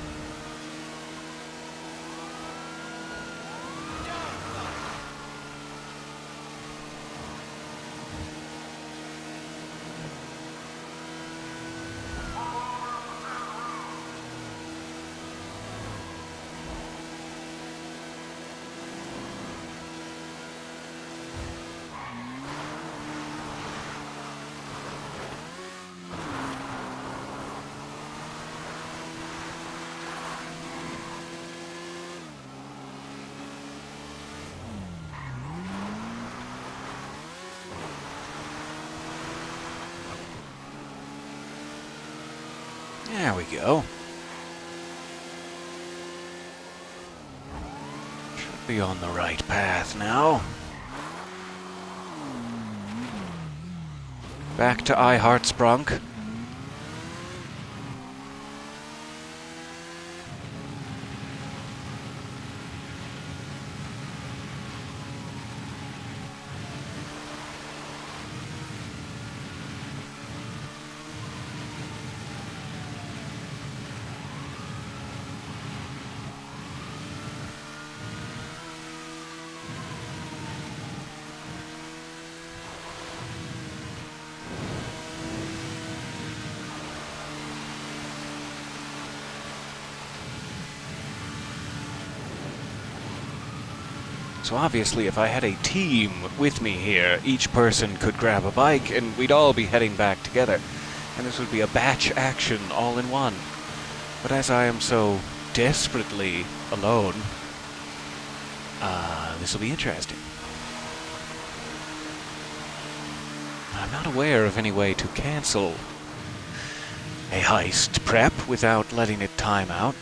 [SPEAKER 1] There we go. Should be on the right path now. Back to I Heart Sprunk. So obviously if I had a team with me here, each person could grab a bike and we'd all be heading back together. and this would be a batch action all in one. But as I am so desperately alone, this will be interesting. I'm not aware of any way to cancel a heist prep without letting it time out.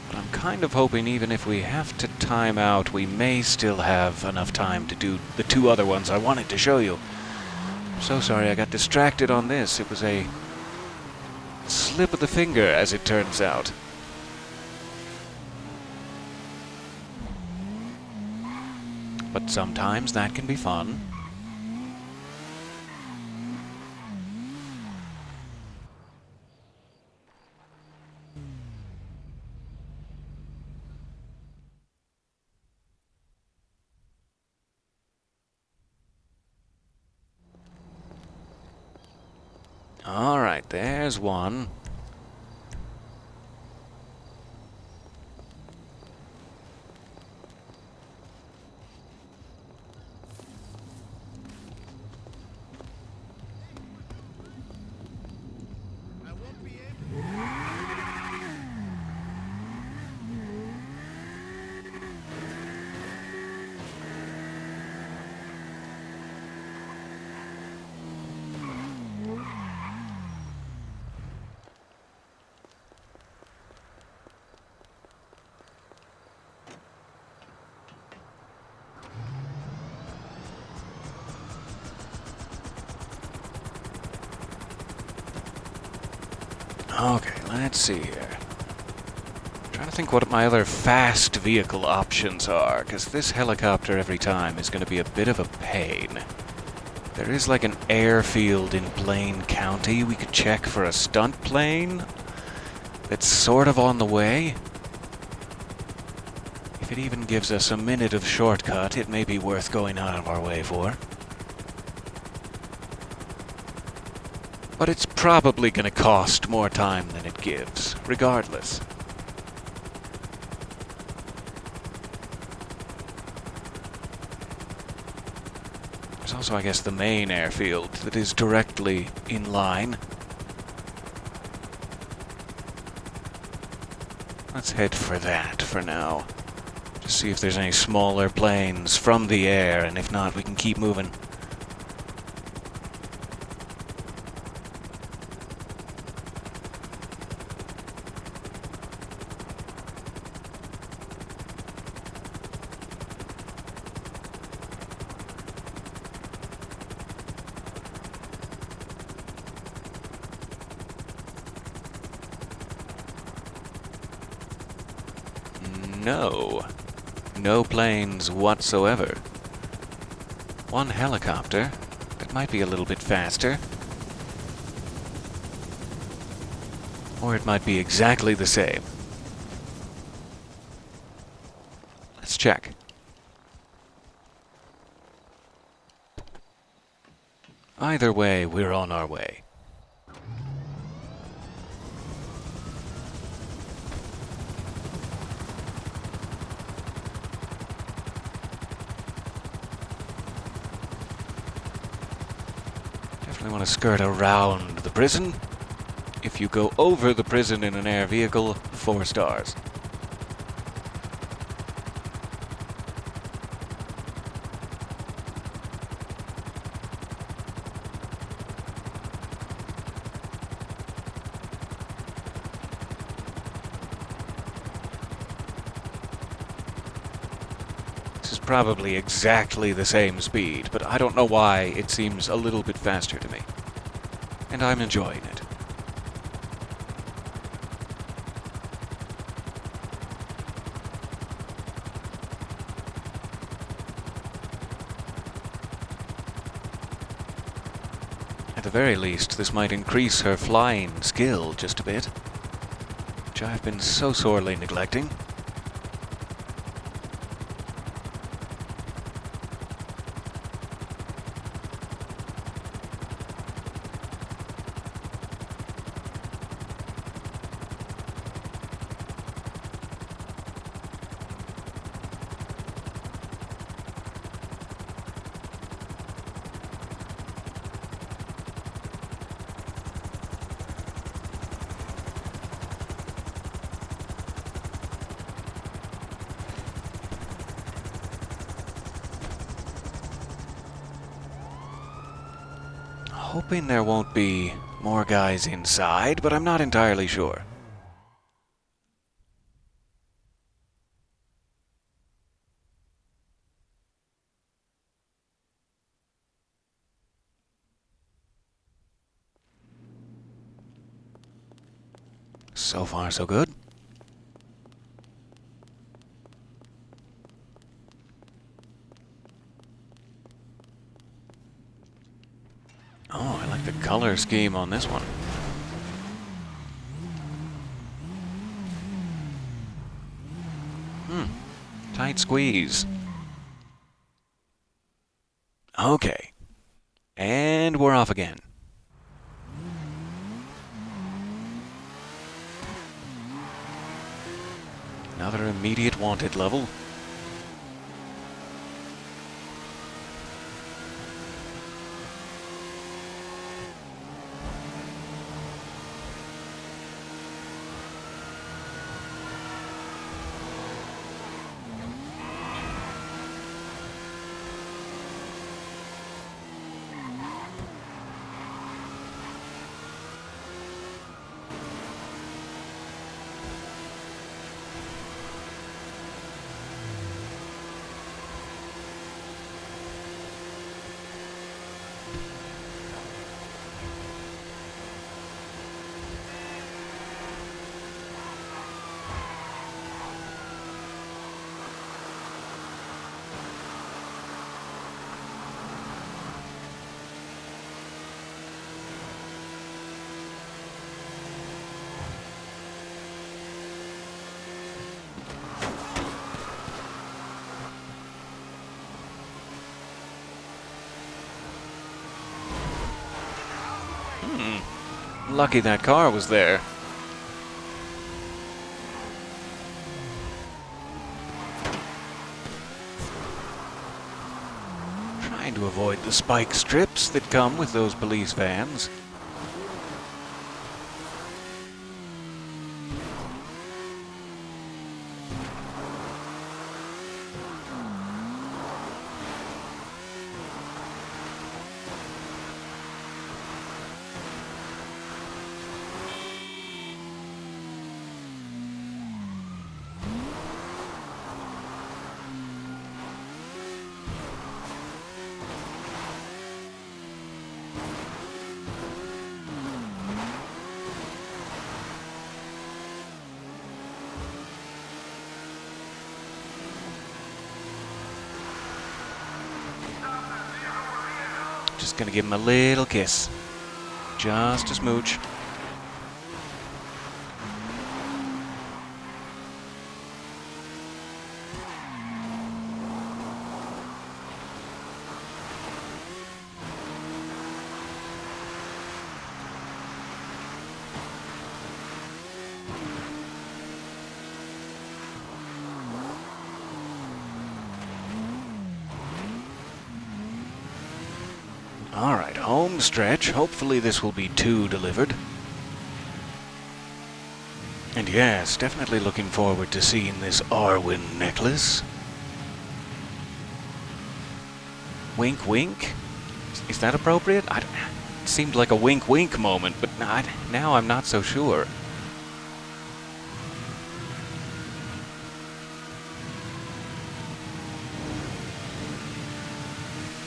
[SPEAKER 1] But I'm kind of hoping even if we have to time out, we may still have enough time to do the two other ones I wanted to show you. I'm so sorry I got distracted on this. It was a slip of the finger, as it turns out. But sometimes that can be fun. All right, there's one. Okay, let's see here. I'm trying to think what my other fast vehicle options are, because this helicopter every time is going to be a bit of a pain. There is like an airfield in Blaine County. We could check for a stunt plane that's sort of on the way. If it even gives us a minute of shortcut, it may be worth going out of our way for. But it's probably going to cost more time than it gives, regardless. There's also, I guess, the main airfield that is directly in line. Let's head for that for now. Just see if there's any smaller planes from the air, and if not, we can keep moving. No planes whatsoever. One helicopter that might be a little bit faster. Or it might be exactly the same. Let's check. Either way, we're on our way. I want to skirt around the prison. If you go over the prison in an air vehicle, 4 stars. Probably exactly the same speed, but I don't know why it seems a little bit faster to me. And I'm enjoying it. At the very least, this might increase her flying skill just a bit, which I've been so sorely neglecting. hoping there won't be more guys inside, but I'm not entirely sure. So far, so good. Oh, I like the color scheme on this one. Tight squeeze. Okay. And we're off again. Another immediate wanted level. Lucky that car was there. Trying to avoid the spike strips that come with those police vans. Just gonna give him a little kiss. Just a smooch. Alright, home stretch. Hopefully this will be 2 delivered. And yes, definitely looking forward to seeing this Arwen necklace. Wink wink? Is that appropriate? It seemed like a wink wink moment, but now I'm not so sure.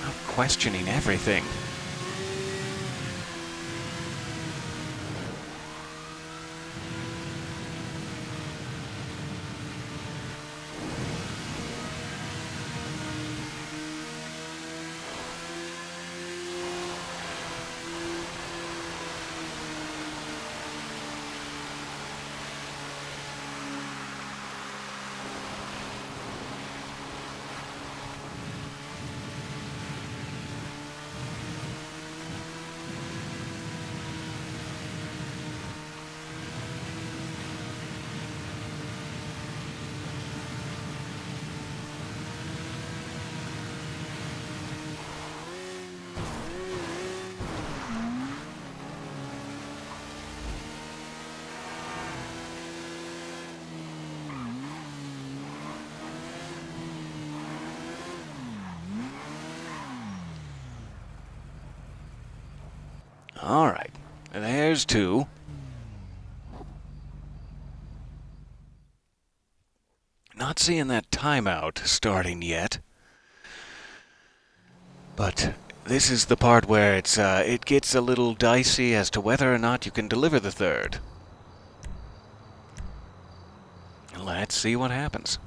[SPEAKER 1] I'm questioning everything. Alright, there's two. Not seeing that timeout starting yet. But this is the part where it gets a little dicey as to whether or not you can deliver the third. Let's see what happens.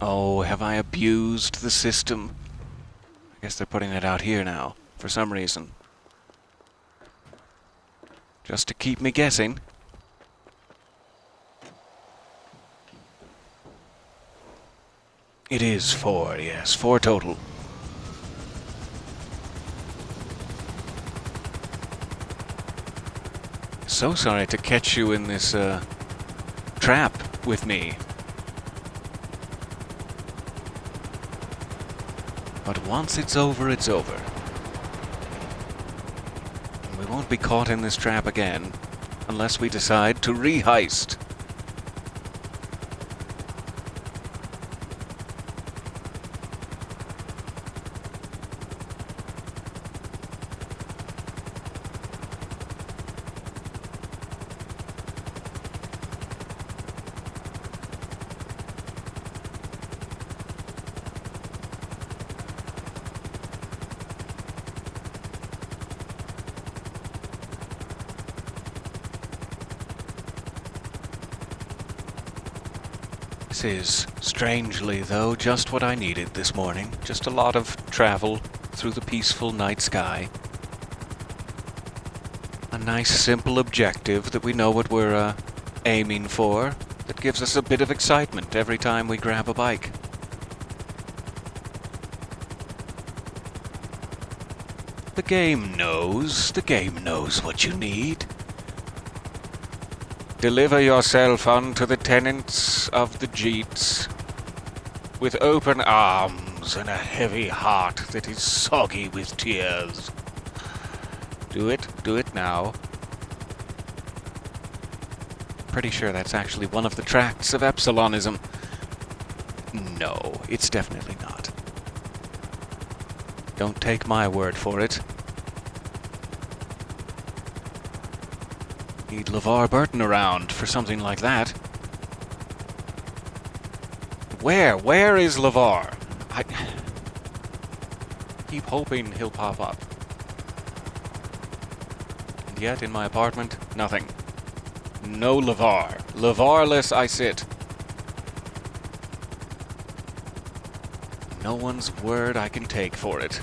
[SPEAKER 1] Oh, have I abused the system? I guess they're putting it out here now, for some reason. Just to keep me guessing. It is 4, yes, 4 total. So sorry to catch you in this, trap with me. But once it's over, it's over. And we won't be caught in this trap again, unless we decide to re-heist. This is, strangely though, just what I needed this morning. Just a lot of travel through the peaceful night sky. A nice simple objective that we know what we're aiming for, that gives us a bit of excitement every time we grab a bike. The game knows what you need. Deliver yourself unto the tenants of the Jeets, with open arms and a heavy heart that is soggy with tears. Do it now. Pretty sure that's actually one of the tracts of Epsilonism. No, it's definitely not. Don't take my word for it. Need LeVar Burton around for something like that. Where is LeVar? I keep hoping he'll pop up. And yet in my apartment, nothing. No LeVar. LeVar-less I sit. No one's word I can take for it.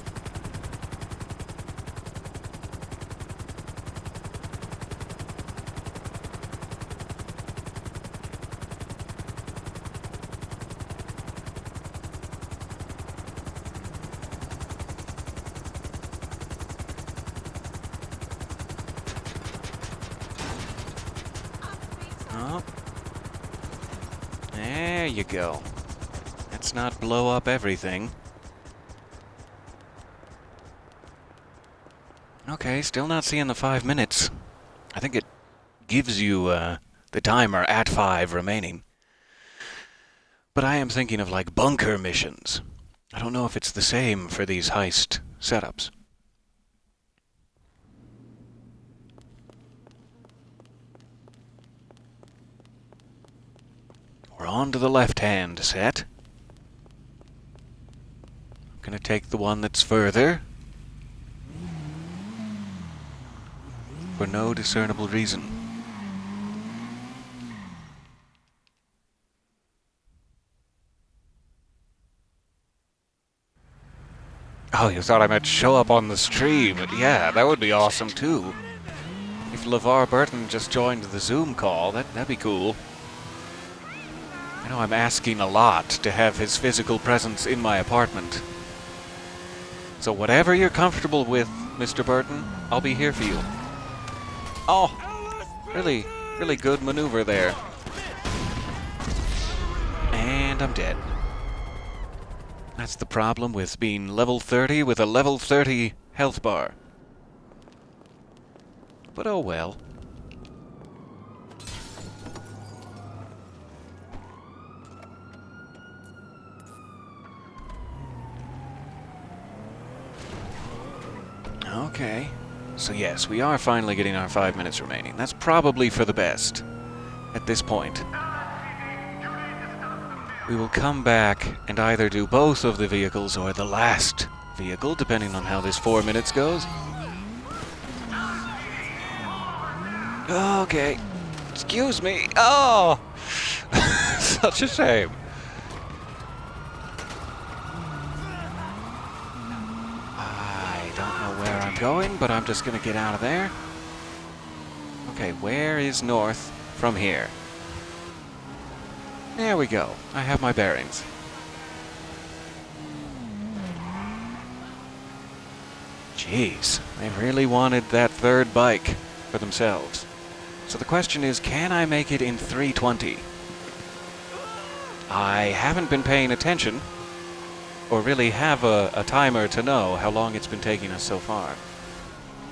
[SPEAKER 1] Oh. There you go. Let's not blow up everything. Okay, still not seeing the 5 minutes. I think it gives you the timer at 5 remaining. But I am thinking of like bunker missions. I don't know if it's the same for these heist setups. We're on to the left-hand set. I'm gonna take the one that's further. For no discernible reason. Oh, you thought I might show up on the stream. Yeah, that would be awesome too. If LeVar Burton just joined the Zoom call, that'd be cool. I know I'm asking a lot to have his physical presence in my apartment. So whatever you're comfortable with, Mr. Burton, I'll be here for you. Oh, really good maneuver there. And I'm dead. That's the problem with being level 30 with a level 30 health bar. But oh well. Okay. So yes, we are finally getting our 5 minutes remaining. That's probably for the best at this point. We will come back and either do both of the vehicles or the last vehicle, depending on how this 4 minutes goes. Okay. Excuse me. Oh! Such a shame. I don't know where I'm going, but I'm just gonna get out of there. Okay, where is north from here? There we go. I have my bearings. Jeez, they really wanted that third bike for themselves. So the question is, can I make it in 3:20? I haven't been paying attention, or really have a timer to know how long it's been taking us so far.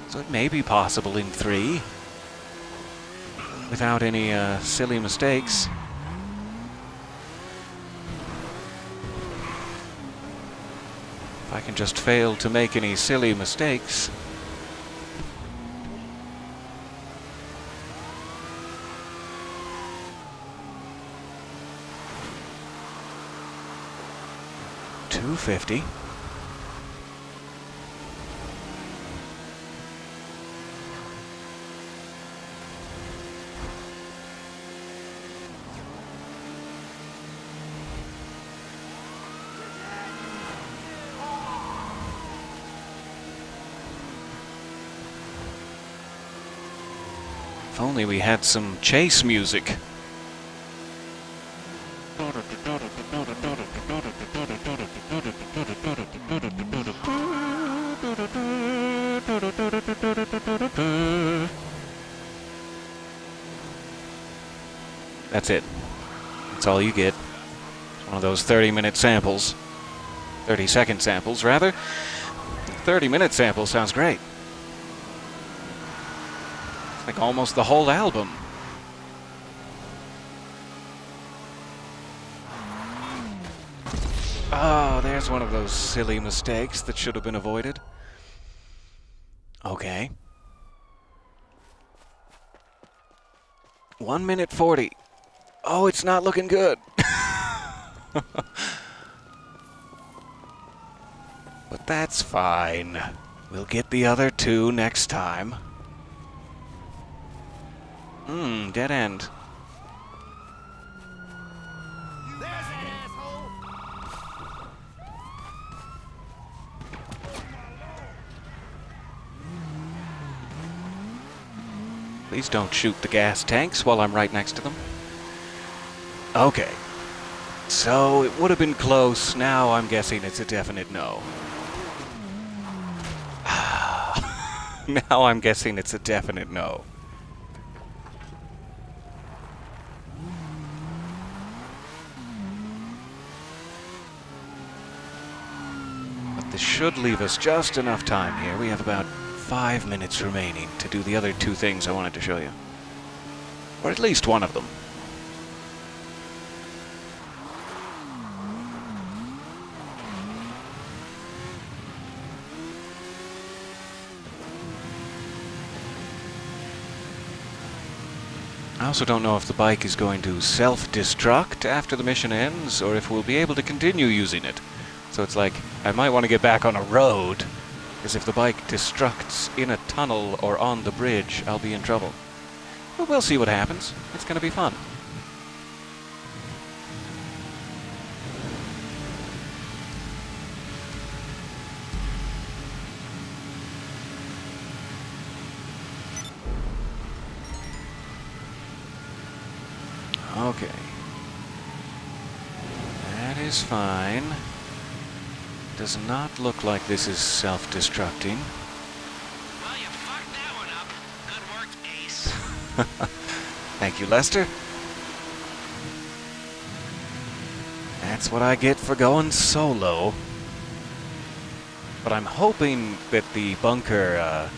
[SPEAKER 1] So it may be possible in 3, without any silly mistakes. If I can just fail to make any silly mistakes. $250. If only we had some chase music. That's it. That's all you get. It's one of those 30-minute samples. 30-second samples, rather. 30-minute sample sounds great. It's like almost the whole album. Oh, there's one of those silly mistakes that should have been avoided. Okay. 1 minute 40. Oh, it's not looking good. But that's fine. We'll get the other 2 next time. Dead end. Please don't shoot the gas tanks while I'm right next to them. Okay. So it would have been close. Now I'm guessing it's a definite no. Now I'm guessing it's a definite no. But this should leave us just enough time here. We have about 5 minutes remaining to do the other 2 things I wanted to show you. Or at least one of them. I also don't know if the bike is going to self-destruct after the mission ends, or if we'll be able to continue using it. So it's like, I might want to get back on a road, because if the bike destructs in a tunnel or on the bridge, I'll be in trouble. But we'll see what happens. It's going to be fun. Okay. That is fine. Does not look like this is self-destructing.
[SPEAKER 3] Well, you fucked that one up. Good work, Ace.
[SPEAKER 1] Thank you, Lester. That's what I get for going solo. But I'm hoping that the bunker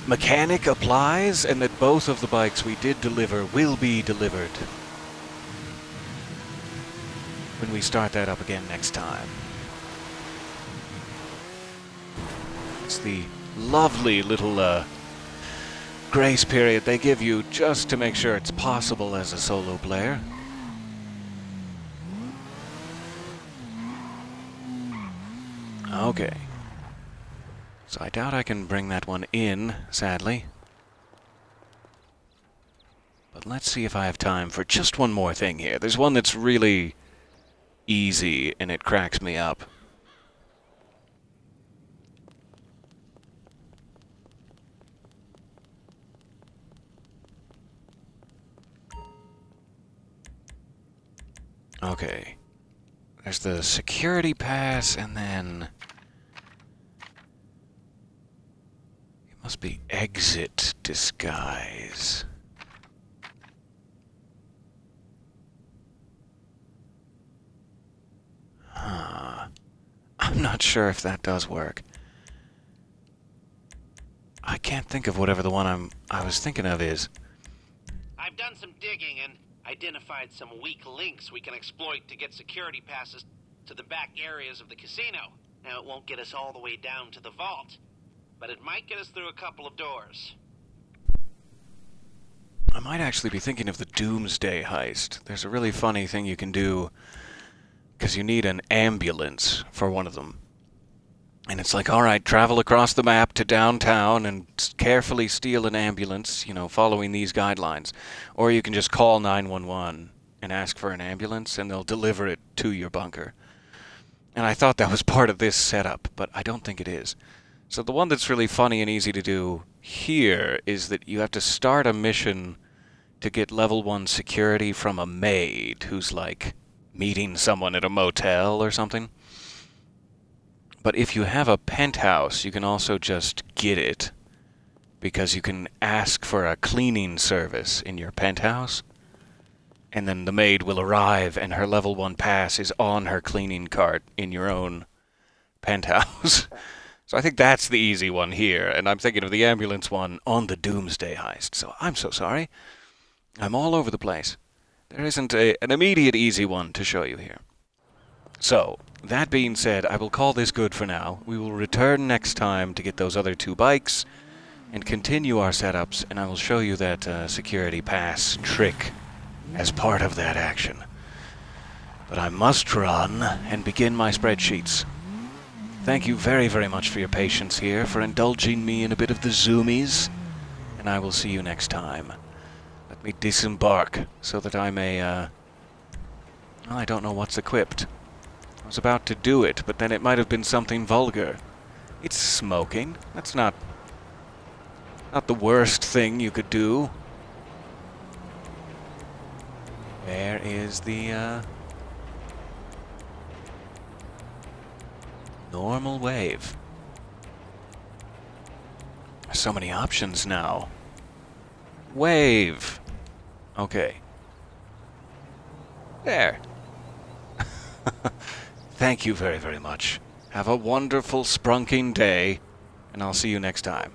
[SPEAKER 1] mechanic applies and that both of the bikes we did deliver will be delivered when we start that up again next time. It's the lovely little grace period they give you just to make sure it's possible as a solo player. Okay. So I doubt I can bring that one in, sadly. But let's see if I have time for just one more thing here. There's one that's really easy and it cracks me up. Okay. There's the security pass, and then it must be exit disguise. Huh. I'm not sure if that does work. I can't think of whatever the one I was thinking of is.
[SPEAKER 3] I've done some digging and identified some weak links we can exploit to get security passes to the back areas of the casino. Now, it won't get us all the way down to the vault, but it might get us through a couple of doors.
[SPEAKER 1] I might actually be thinking of the Doomsday heist. There's a really funny thing you can do, because you need an ambulance for one of them. And it's like, alright, travel across the map to downtown and carefully steal an ambulance, you know, following these guidelines. Or you can just call 911 and ask for an ambulance, and they'll deliver it to your bunker. And I thought that was part of this setup, but I don't think it is. So the one that's really funny and easy to do here is that you have to start a mission to get level 1 security from a maid who's like meeting someone at a motel or something. But if you have a penthouse, you can also just get it, because you can ask for a cleaning service in your penthouse, and then the maid will arrive and her level 1 pass is on her cleaning cart in your own penthouse. So I think that's the easy one here, and I'm thinking of the ambulance one on the Doomsday heist. So I'm so sorry. I'm all over the place. There isn't an immediate easy one to show you here. So, that being said, I will call this good for now. We will return next time to get those other 2 bikes and continue our setups, and I will show you that security pass trick as part of that action. But I must run and begin my spreadsheets. Thank you very, very much for your patience here, for indulging me in a bit of the zoomies, and I will see you next time. Let me disembark so that I may, well, I don't know what's equipped. I was about to do it, but then it might have been something vulgar. It's smoking. That's not the worst thing you could do. Where is the, normal wave? So many options now. Wave. Okay. There. Thank you very, very much. Have a wonderful sprunking day, and I'll see you next time.